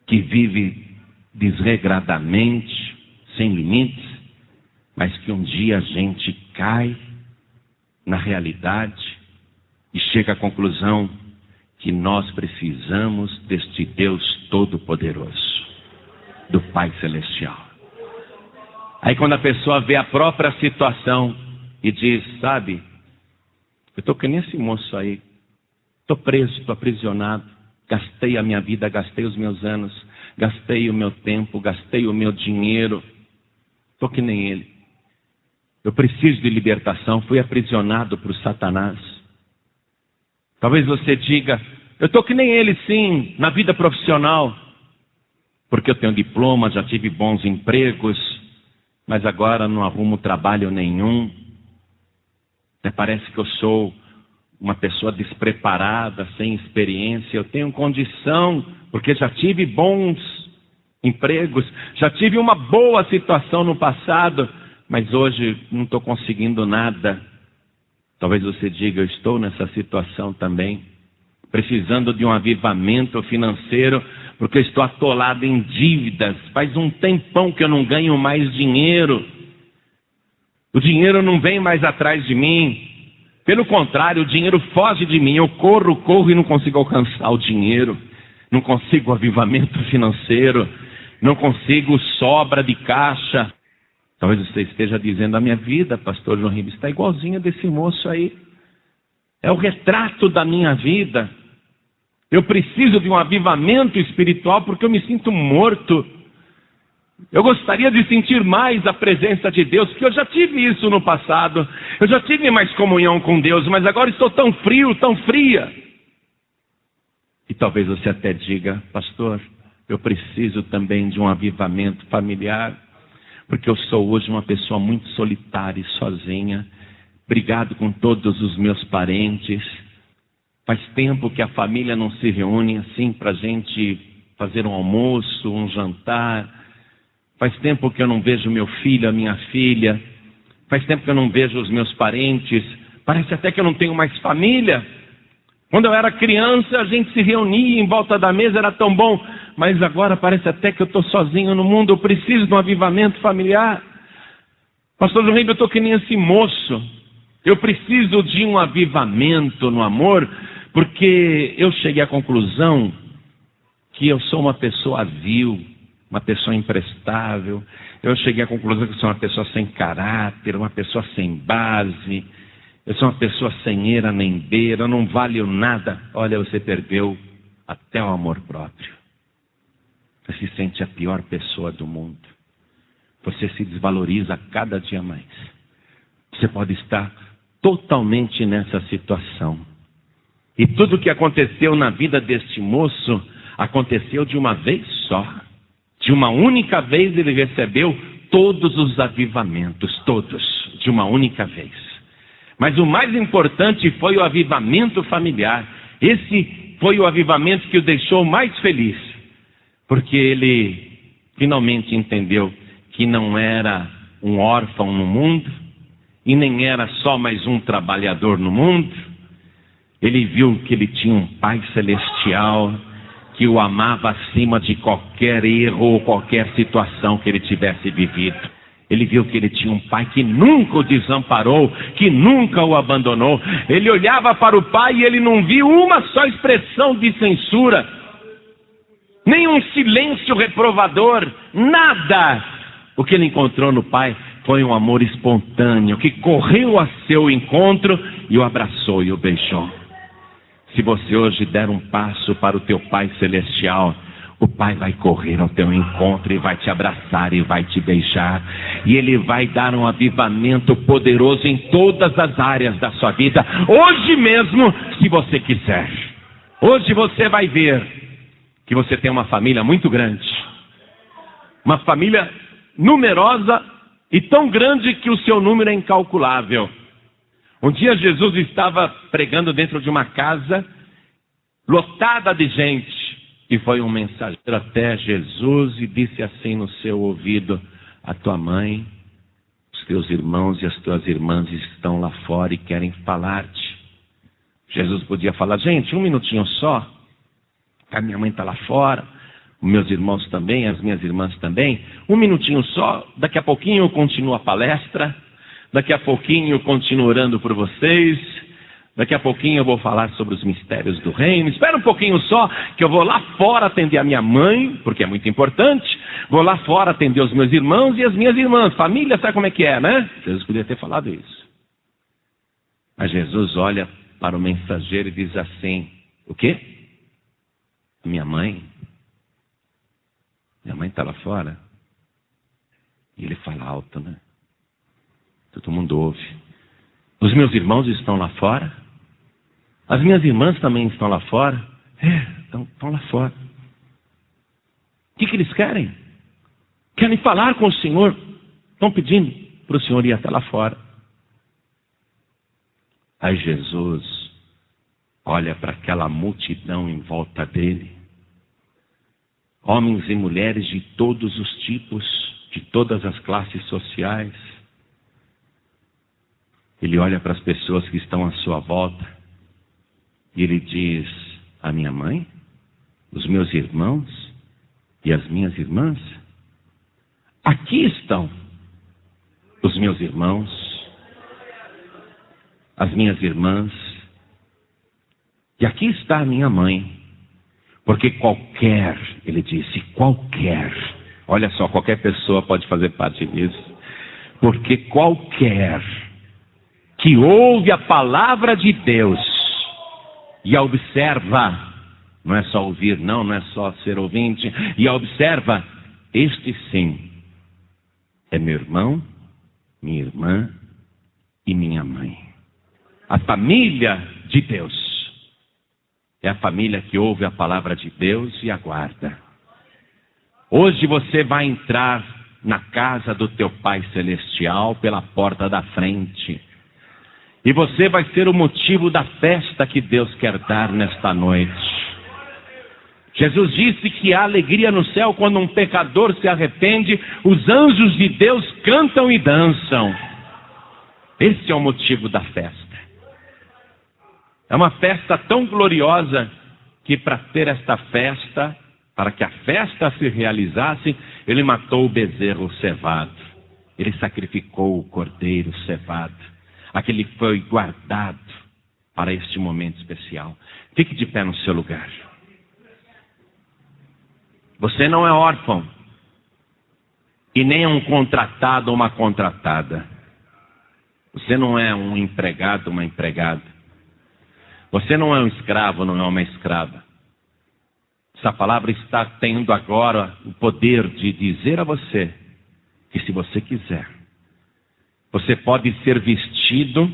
que vive desregradamente, sem limites, mas que um dia a gente cai na realidade e chega à conclusão que nós precisamos deste Deus Todo-Poderoso, do Pai Celestial. Aí quando a pessoa vê a própria situação e diz, sabe, eu estou que nem esse moço aí, estou preso, estou aprisionado, gastei a minha vida, gastei os meus anos, gastei o meu tempo, gastei o meu dinheiro, Estou que nem ele. Eu preciso de libertação, fui aprisionado por Satanás. Talvez você diga, eu estou que nem ele sim, na vida profissional. Porque eu tenho diploma, já tive bons empregos, mas agora não arrumo trabalho nenhum. Parece que eu sou uma pessoa despreparada, sem experiência. Eu tenho condição, porque já tive bons empregos, já tive uma boa situação no passado, mas hoje não estou conseguindo nada. Talvez você diga, eu estou nessa situação também, precisando de um avivamento financeiro, porque eu estou atolado em dívidas. Faz um tempão que eu não ganho mais dinheiro. O dinheiro não vem mais atrás de mim. Pelo contrário, o dinheiro foge de mim. Eu corro e não consigo alcançar o dinheiro. Não consigo avivamento financeiro. Não consigo sobra de caixa. Talvez você esteja dizendo, a minha vida, pastor João Ribes, está igualzinha desse moço aí. É o retrato da minha vida. Eu preciso de um avivamento espiritual porque eu me sinto morto. Eu gostaria de sentir mais a presença de Deus, porque eu já tive isso no passado. Eu já tive mais comunhão com Deus, mas agora estou tão frio, tão fria. E talvez você até diga, pastor, eu preciso também de um avivamento familiar, porque eu sou hoje uma pessoa muito solitária e sozinha, brigado com todos os meus parentes. Faz tempo que a família não se reúne assim para a gente fazer um almoço, um jantar. Faz tempo que eu não vejo meu filho, a minha filha. Faz tempo que eu não vejo os meus parentes. Parece até que eu não tenho mais família. Quando eu era criança, a gente se reunia em volta da mesa, era tão bom. Mas agora parece até que eu estou sozinho no mundo. Eu preciso de um avivamento familiar. Pastor João Ribes, eu estou que nem esse moço. Eu preciso de um avivamento no amor, porque eu cheguei à conclusão que eu sou uma pessoa vil, uma pessoa imprestável. Eu cheguei à conclusão que eu sou uma pessoa sem caráter, uma pessoa sem base. Eu sou uma pessoa sem eira nem beira, eu não valho nada. Olha, você perdeu até o amor próprio. Você se sente a pior pessoa do mundo. Você se desvaloriza cada dia mais. Você pode estar totalmente nessa situação. E tudo o que aconteceu na vida deste moço aconteceu de uma vez só. De uma única vez ele recebeu todos os avivamentos, todos, de uma única vez. Mas o mais importante foi o avivamento familiar. Esse foi o avivamento que o deixou mais feliz, porque ele finalmente entendeu que não era um órfão no mundo, e nem era só mais um trabalhador no mundo. Ele viu que ele tinha um Pai Celestial, que o amava acima de qualquer erro ou qualquer situação que ele tivesse vivido. Ele viu que ele tinha um Pai que nunca o desamparou, que nunca o abandonou. Ele olhava para o Pai e ele não viu uma só expressão de censura, nem um silêncio reprovador, nada. O que ele encontrou no Pai foi um amor espontâneo, que correu a seu encontro e o abraçou e o beijou. Se você hoje der um passo para o teu Pai Celestial, o Pai vai correr ao teu encontro e vai te abraçar e vai te beijar. E Ele vai dar um avivamento poderoso em todas as áreas da sua vida. Hoje mesmo, se você quiser. Hoje você vai ver que você tem uma família muito grande. Uma família numerosa e tão grande que o seu número é incalculável. Um dia Jesus estava pregando dentro de uma casa lotada de gente. E foi um mensageiro até Jesus e disse assim no seu ouvido: a tua mãe, os teus irmãos e as tuas irmãs estão lá fora e querem falar-te. Jesus podia falar: gente, um minutinho só, a minha mãe está lá fora, os meus irmãos também, as minhas irmãs também, um minutinho só, daqui a pouquinho eu continuo a palestra, daqui a pouquinho eu continuo orando por vocês, daqui a pouquinho eu vou falar sobre os mistérios do reino. Espera um pouquinho só, que eu vou lá fora atender a minha mãe, porque é muito importante. Vou lá fora atender os meus irmãos e as minhas irmãs. Família, sabe como é que é, né? Jesus podia ter falado isso. Mas Jesus olha para o mensageiro e diz assim: o quê? Minha mãe? Minha mãe está lá fora? E ele fala alto, né? Todo mundo ouve. Os meus irmãos estão lá fora. As minhas irmãs também estão lá fora. Estão lá fora. O que eles querem? Querem falar com o Senhor. Estão pedindo para o Senhor ir até lá fora. Aí Jesus olha para aquela multidão em volta dele. Homens e mulheres de todos os tipos, de todas as classes sociais. Ele olha para as pessoas que estão à sua volta e ele diz: a minha mãe, os meus irmãos e as minhas irmãs, aqui estão os meus irmãos, as minhas irmãs, e aqui está a minha mãe. Porque qualquer, ele disse, qualquer, olha só, qualquer pessoa pode fazer parte disso. Porque qualquer que ouve a palavra de Deus e a observa, não é só ouvir, não é só ser ouvinte, e a observa, este sim é meu irmão, minha irmã e minha mãe. A família de Deus é a família que ouve a palavra de Deus e aguarda. Hoje você vai entrar na casa do teu Pai Celestial pela porta da frente. E você vai ser o motivo da festa que Deus quer dar nesta noite. Jesus disse que há alegria no céu quando um pecador se arrepende. Os anjos de Deus cantam e dançam. Esse é o motivo da festa. É uma festa tão gloriosa que para ter esta festa, para que a festa se realizasse, ele matou o bezerro cevado. Ele sacrificou o cordeiro cevado. Aquele foi guardado para este momento especial. Fique de pé no seu lugar. Você não é órfão e nem é um contratado ou uma contratada. Você não é um empregado ou uma empregada. Você não é um escravo, não é uma escrava. Essa palavra está tendo agora o poder de dizer a você que, se você quiser, você pode ser vestido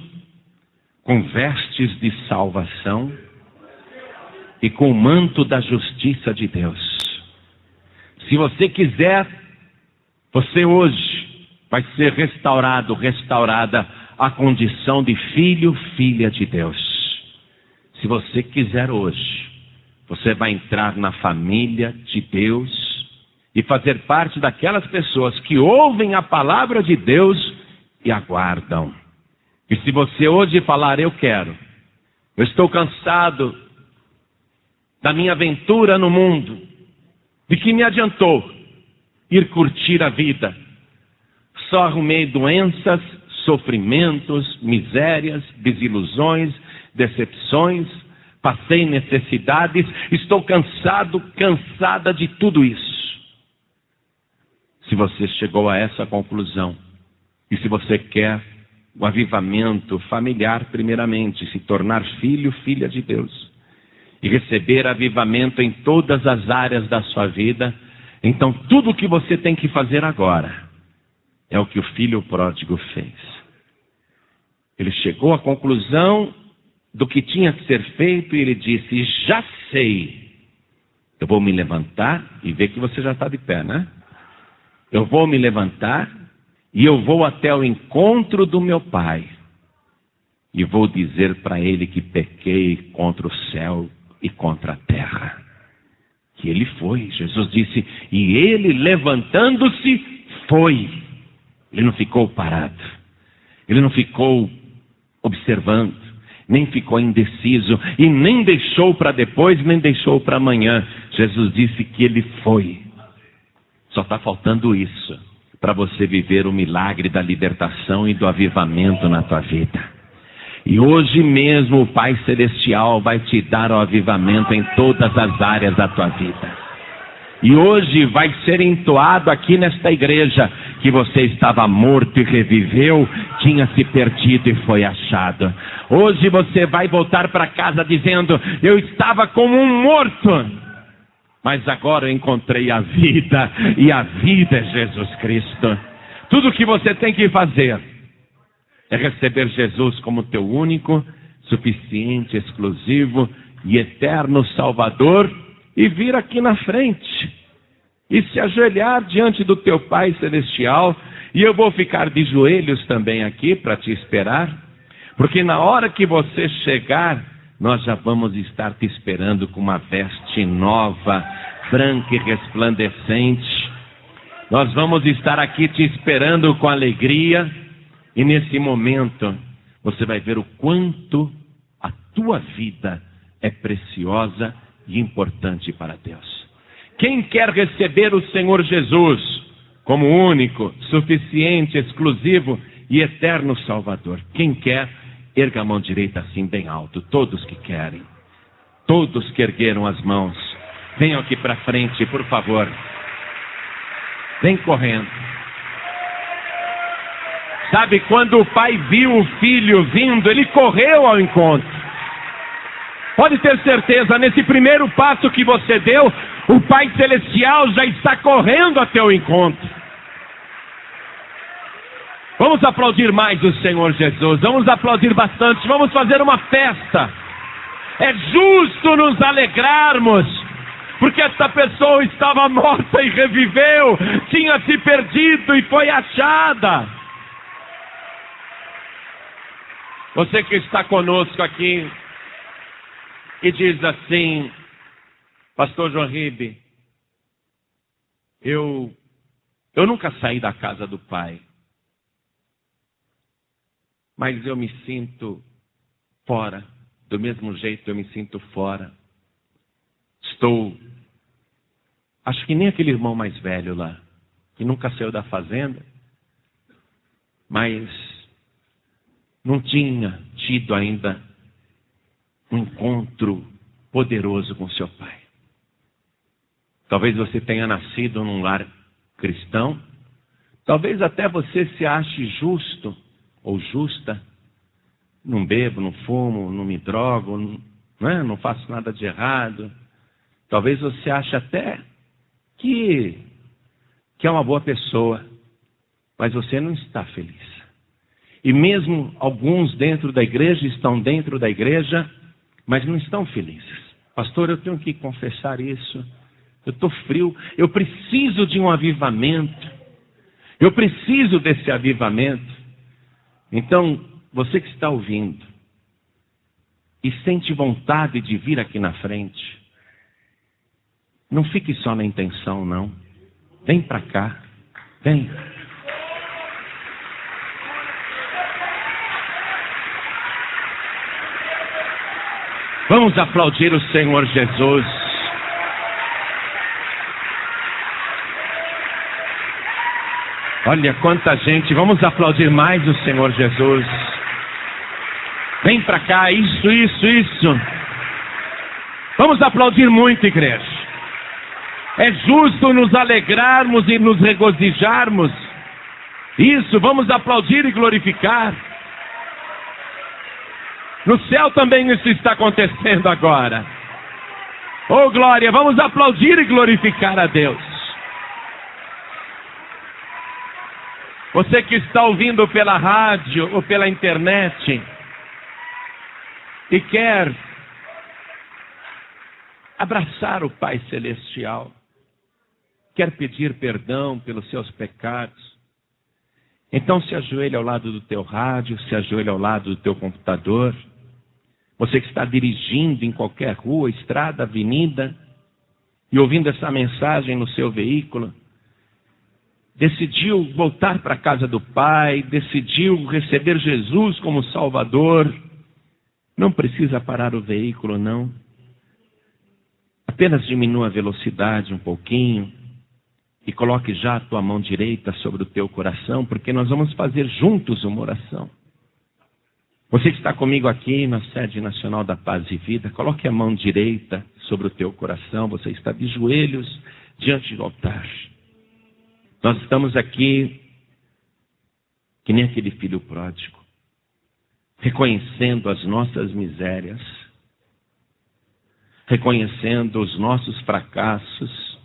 com vestes de salvação e com o manto da justiça de Deus. Se você quiser, você hoje vai ser restaurado, restaurada à condição de filho, filha de Deus. Se você quiser hoje, você vai entrar na família de Deus e fazer parte daquelas pessoas que ouvem a palavra de Deus e aguardam. E se você hoje falar, eu estou cansado da minha aventura no mundo, de que me adiantou ir curtir a vida. Só arrumei doenças, sofrimentos, misérias, desilusões, decepções, passei necessidades, estou cansado, cansada de tudo isso. Se você chegou a essa conclusão, e se você quer o avivamento familiar primeiramente, se tornar filho, filha de Deus, e receber avivamento em todas as áreas da sua vida, então tudo o que você tem que fazer agora é o que o filho pródigo fez. Ele chegou à conclusão do que tinha que ser feito e ele disse: já sei, eu vou me levantar, e ver que você já está de pé, né? Eu vou me levantar e eu vou até o encontro do meu Pai e vou dizer para ele que pequei contra o céu e contra a terra. Que ele foi, Jesus disse, e ele levantando-se foi. Ele não ficou parado, ele não ficou observando, nem ficou indeciso, e nem deixou para depois, nem deixou para amanhã. Jesus disse que ele foi. Só está faltando isso para você viver o milagre da libertação e do avivamento na tua vida. E hoje mesmo o Pai Celestial vai te dar o avivamento em todas as áreas da tua vida. E hoje vai ser entoado aqui nesta igreja que você estava morto e reviveu, tinha se perdido e foi achado. Hoje você vai voltar para casa dizendo: eu estava como um morto, mas agora eu encontrei a vida, e a vida é Jesus Cristo. Tudo o que você tem que fazer é receber Jesus como teu único, suficiente, exclusivo e eterno Salvador e vir aqui na frente e se ajoelhar diante do teu Pai Celestial. E eu vou ficar de joelhos também aqui para te esperar, porque na hora que você chegar, nós já vamos estar te esperando com uma veste nova, branca e resplandecente. Nós vamos estar aqui te esperando com alegria, e nesse momento você vai ver o quanto a tua vida é preciosa e importante para Deus. Quem quer receber o Senhor Jesus como único, suficiente, exclusivo e eterno Salvador? Quem quer, erga a mão direita assim bem alto. Todos que querem, todos que ergueram as mãos, venham aqui para frente, por favor. Vem correndo. Sabe, quando o pai viu o filho vindo, ele correu ao encontro. Pode ter certeza, nesse primeiro passo que você deu, o Pai Celestial já está correndo a teu encontro. Vamos aplaudir mais o Senhor Jesus, vamos aplaudir bastante, vamos fazer uma festa. É justo nos alegrarmos, porque esta pessoa estava morta e reviveu, tinha se perdido e foi achada. Você que está conosco aqui e diz assim: Pastor João Ribe, eu nunca saí da casa do Pai, mas eu me sinto fora, do mesmo jeito eu me sinto fora. Acho que nem aquele irmão mais velho lá, que nunca saiu da fazenda, mas não tinha tido ainda um encontro poderoso com seu Pai. Talvez você tenha nascido num lar cristão, talvez até você se ache justo ou justa, não bebo, não fumo, não me drogo, não faço nada de errado. Talvez você ache até que é uma boa pessoa, mas você não está feliz. E mesmo alguns dentro da igreja estão dentro da igreja, mas não estão felizes. Pastor, eu tenho que confessar isso. Eu estou frio, eu preciso de um avivamento. Eu preciso desse avivamento. Então, você que está ouvindo e sente vontade de vir aqui na frente, não fique só na intenção, não. Vem para cá, vem. Vamos aplaudir o Senhor Jesus. Olha quanta gente, vamos aplaudir mais o Senhor Jesus. Vem para cá, isso. Vamos aplaudir muito, igreja. É justo nos alegrarmos e nos regozijarmos. Isso, vamos aplaudir e glorificar. No céu também isso está acontecendo agora. Oh glória, vamos aplaudir e glorificar a Deus. Você que está ouvindo pela rádio ou pela internet e quer abraçar o Pai Celestial, quer pedir perdão pelos seus pecados, então se ajoelhe ao lado do teu rádio, se ajoelhe ao lado do teu computador. Você que está dirigindo em qualquer rua, estrada, avenida, e ouvindo essa mensagem no seu veículo, decidiu voltar para a casa do Pai, decidiu receber Jesus como Salvador, não precisa parar o veículo, não. Apenas diminua a velocidade um pouquinho e coloque já a tua mão direita sobre o teu coração, porque nós vamos fazer juntos uma oração. Você que está comigo aqui na sede nacional da Paz e Vida, coloque a mão direita sobre o teu coração. Você está de joelhos diante do altar. Nós estamos aqui que nem aquele filho pródigo, reconhecendo as nossas misérias, reconhecendo os nossos fracassos,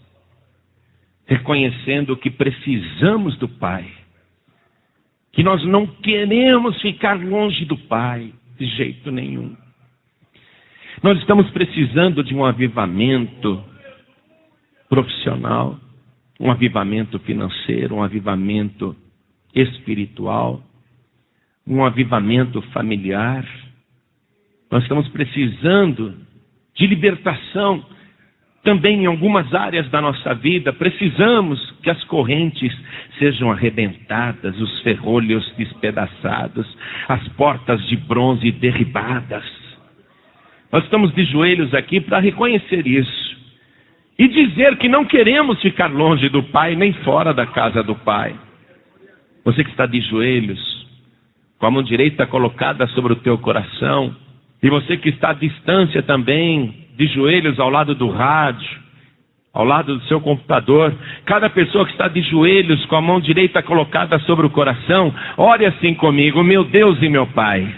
reconhecendo que precisamos do Pai, que nós não queremos ficar longe do Pai, de jeito nenhum. Nós estamos precisando de um avivamento profissional, um avivamento financeiro, um avivamento espiritual, um avivamento familiar. Nós estamos precisando de libertação também em algumas áreas da nossa vida. Precisamos que as correntes sejam arrebentadas, os ferrolhos despedaçados, as portas de bronze derribadas. Nós estamos de joelhos aqui para reconhecer isso e dizer que não queremos ficar longe do Pai, nem fora da casa do Pai. Você que está de joelhos, com a mão direita colocada sobre o teu coração, e você que está à distância também, de joelhos ao lado do rádio, ao lado do seu computador, cada pessoa que está de joelhos com a mão direita colocada sobre o coração, ore assim comigo: meu Deus e meu Pai,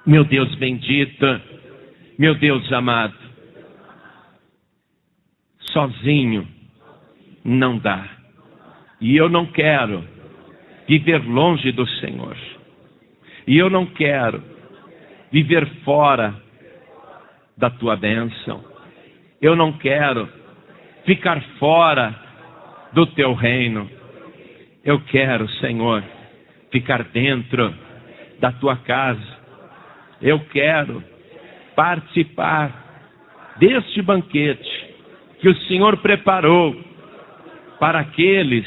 meu Deus bendito, meu Deus amado, sozinho não dá, e eu não quero viver longe do Senhor, e eu não quero viver fora da tua bênção, eu não quero ficar fora do teu reino, eu quero, Senhor, ficar dentro da tua casa, eu quero participar deste banquete que o Senhor preparou para aqueles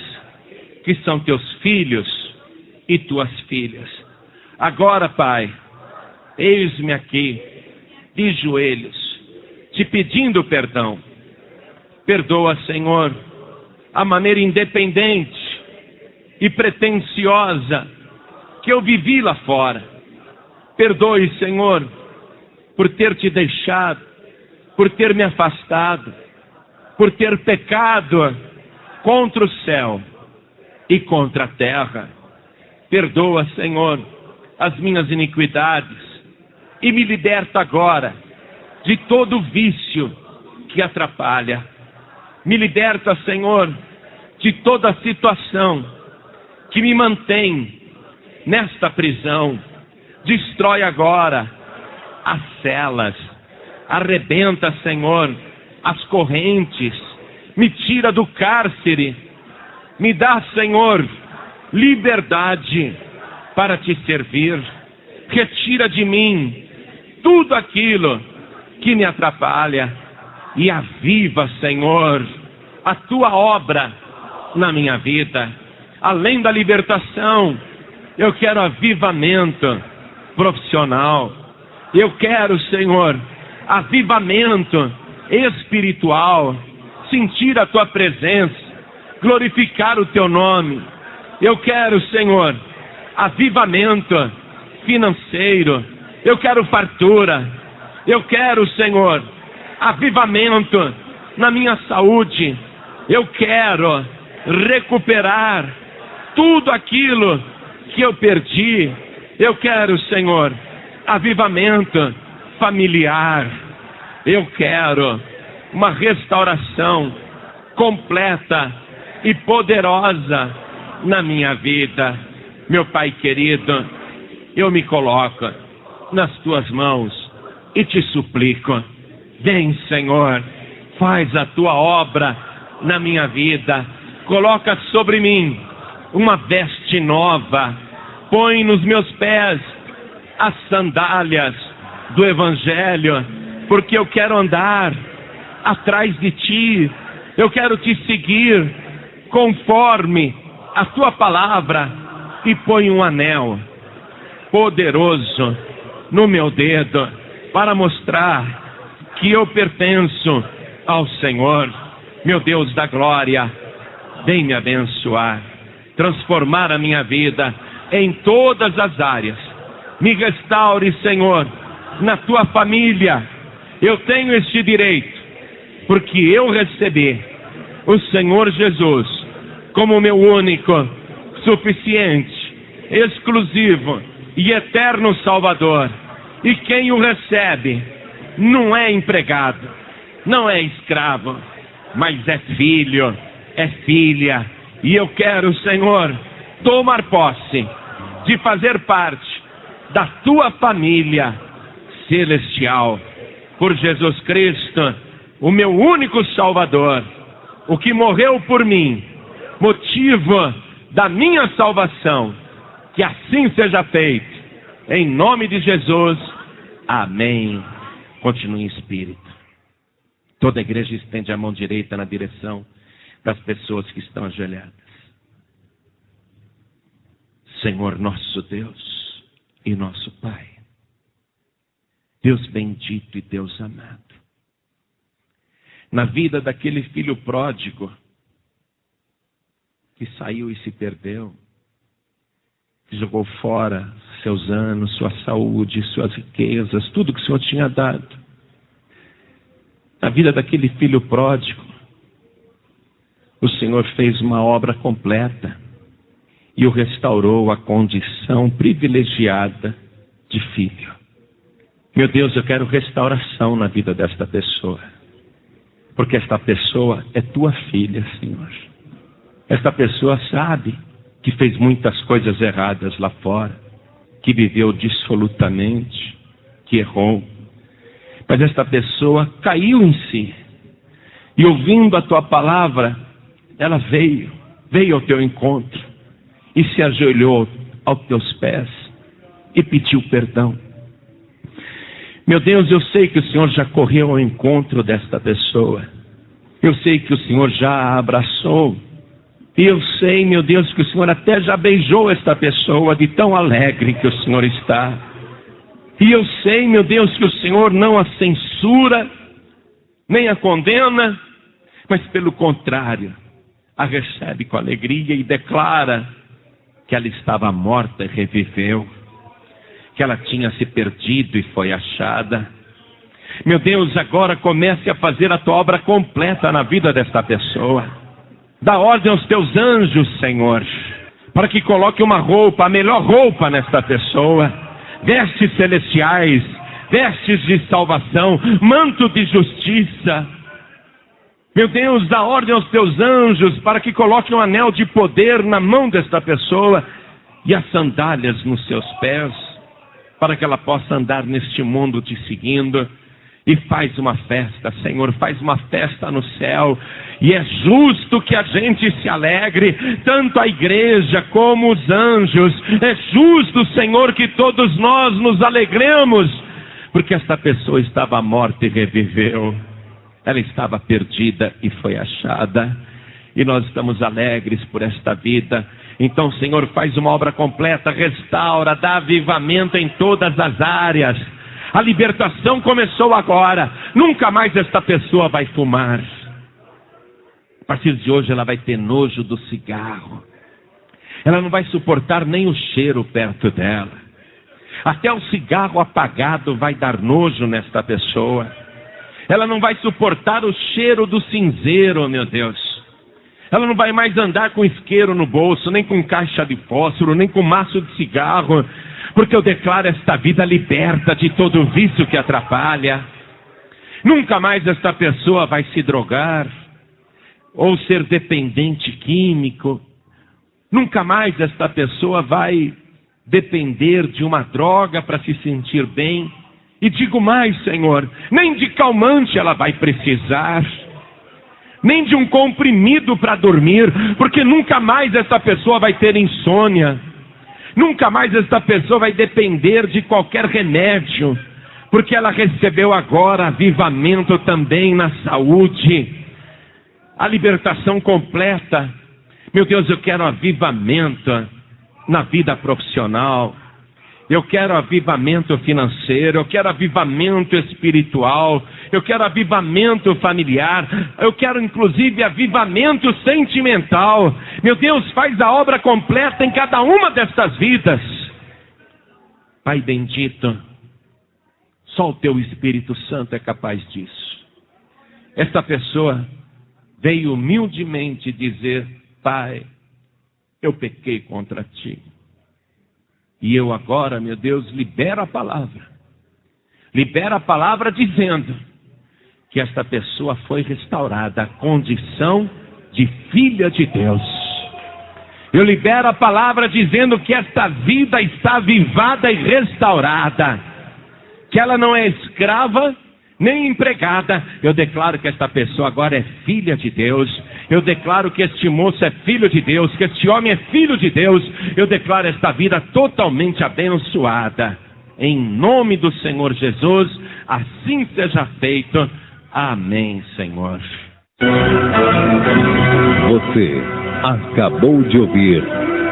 que são teus filhos e tuas filhas. Agora, Pai, eis-me aqui, de joelhos, te pedindo perdão. Perdoa, Senhor, a maneira independente e pretensiosa que eu vivi lá fora. Perdoe, Senhor, por ter te deixado, por ter me afastado, por ter pecado contra o céu e contra a terra. Perdoa, Senhor, as minhas iniquidades e me liberta agora de todo vício que atrapalha. Me liberta, Senhor, de toda situação que me mantém nesta prisão. Destrói agora as celas, arrebenta, Senhor, as correntes, me tira do cárcere, me dá, Senhor, liberdade para te servir. Retira de mim tudo aquilo que me atrapalha e aviva, Senhor, a tua obra na minha vida. Além da libertação, eu quero avivamento profissional. Eu quero, Senhor, avivamento espiritual, sentir a tua presença, glorificar o teu nome. Eu quero, Senhor, avivamento financeiro. Eu quero fartura. Eu quero, Senhor, avivamento na minha saúde. Eu quero recuperar tudo aquilo que eu perdi. Eu quero, Senhor, avivamento familiar. Eu quero uma restauração completa e poderosa na minha vida. Meu Pai querido, eu me coloco nas tuas mãos e te suplico: vem, Senhor, faz a tua obra na minha vida. Coloca sobre mim uma veste nova, põe nos meus pés as sandálias do Evangelho, porque eu quero andar atrás de ti, eu quero te seguir conforme a tua palavra, e põe um anel poderoso no meu dedo para mostrar que eu pertenço ao Senhor. Meu Deus da glória, vem me abençoar, transformar a minha vida em todas as áreas. Me restaure, Senhor, na tua família. Eu tenho este direito, porque eu recebi o Senhor Jesus como meu único, suficiente, exclusivo e eterno Salvador. E quem o recebe não é empregado, não é escravo, mas é filho, é filha. E eu quero, Senhor, tomar posse, de fazer parte da tua família celestial. Por Jesus Cristo, o meu único Salvador, o que morreu por mim, motivo da minha salvação. Que assim seja feito. Em nome de Jesus. Amém. Continue em espírito. Toda a igreja estende a mão direita na direção das pessoas que estão ajoelhadas. Senhor nosso Deus e nosso Pai, Deus bendito e Deus amado, na vida daquele filho pródigo que saiu e se perdeu, que jogou fora seus anos, sua saúde, suas riquezas, tudo que o Senhor tinha dado. Na vida daquele filho pródigo, o Senhor fez uma obra completa e o restaurou à condição privilegiada de filho. Meu Deus, eu quero restauração na vida desta pessoa, porque esta pessoa é tua filha, Senhor. Esta pessoa sabe que fez muitas coisas erradas lá fora, que viveu dissolutamente, que errou. Mas esta pessoa caiu em si. E ouvindo a tua palavra, ela veio ao teu encontro e se ajoelhou aos teus pés e pediu perdão. Meu Deus, eu sei que o Senhor já correu ao encontro desta pessoa. Eu sei que o Senhor já a abraçou. E eu sei, meu Deus, que o Senhor até já beijou esta pessoa de tão alegre que o Senhor está. E eu sei, meu Deus, que o Senhor não a censura, nem a condena, mas pelo contrário, a recebe com alegria e declara que ela estava morta e reviveu, que ela tinha se perdido e foi achada. Meu Deus, agora comece a fazer a tua obra completa na vida desta pessoa. Dá ordem aos teus anjos, Senhor, para que coloque uma roupa, a melhor roupa nesta pessoa, vestes celestiais, vestes de salvação, manto de justiça. Meu Deus, dá ordem aos teus anjos para que coloque um anel de poder na mão desta pessoa e as sandálias nos seus pés, para que ela possa andar neste mundo te seguindo. E faz uma festa, Senhor, faz uma festa no céu. E é justo que a gente se alegre, tanto a igreja como os anjos. É justo, Senhor, que todos nós nos alegremos, porque esta pessoa estava morta e reviveu. Ela estava perdida e foi achada. E nós estamos alegres por esta vida. Então, Senhor, faz uma obra completa, restaura, dá avivamento em todas as áreas. A libertação começou agora. Nunca mais esta pessoa vai fumar. A partir de hoje ela vai ter nojo do cigarro. Ela não vai suportar nem o cheiro perto dela. Até o cigarro apagado vai dar nojo nesta pessoa. Ela não vai suportar o cheiro do cinzeiro, meu Deus. Ela não vai mais andar com isqueiro no bolso, nem com caixa de fósforo, nem com maço de cigarro. Porque eu declaro esta vida liberta de todo vício que atrapalha. Nunca mais esta pessoa vai se drogar ou ser dependente químico. Nunca mais esta pessoa vai depender de uma droga para se sentir bem. E digo mais, Senhor, nem de calmante ela vai precisar, nem de um comprimido para dormir, porque nunca mais esta pessoa vai ter insônia. Nunca mais esta pessoa vai depender de qualquer remédio, porque ela recebeu agora avivamento também na saúde, a libertação completa. Meu Deus, eu quero avivamento na vida profissional, eu quero avivamento financeiro, eu quero avivamento espiritual, eu quero avivamento familiar, eu quero inclusive avivamento sentimental. Meu Deus, faz a obra completa em cada uma destas vidas. Pai bendito, só o teu Espírito Santo é capaz disso. Esta pessoa veio humildemente dizer: Pai, eu pequei contra ti. E eu agora, meu Deus, libero a palavra. Libero a palavra dizendo que esta pessoa foi restaurada à condição de filha de Deus. Eu libero a palavra dizendo que esta vida está avivada e restaurada, que ela não é escrava nem empregada. Eu declaro que esta pessoa agora é filha de Deus. Eu declaro que este moço é filho de Deus, que este homem é filho de Deus. Eu declaro esta vida totalmente abençoada. Em nome do Senhor Jesus, assim seja feito. Amém, Senhor. Você acabou de ouvir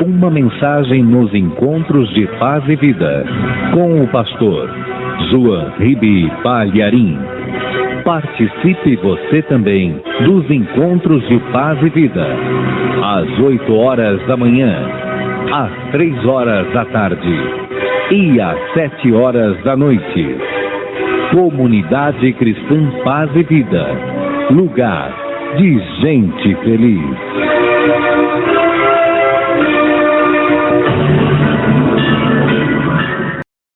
uma mensagem nos Encontros de Paz e Vida, com o pastor João Ribe Palharim. Participe você também dos Encontros de Paz e Vida, às 8 horas da manhã, às 3 horas da tarde e às 7 horas da noite. Comunidade Cristã Paz e Vida, lugar de gente feliz.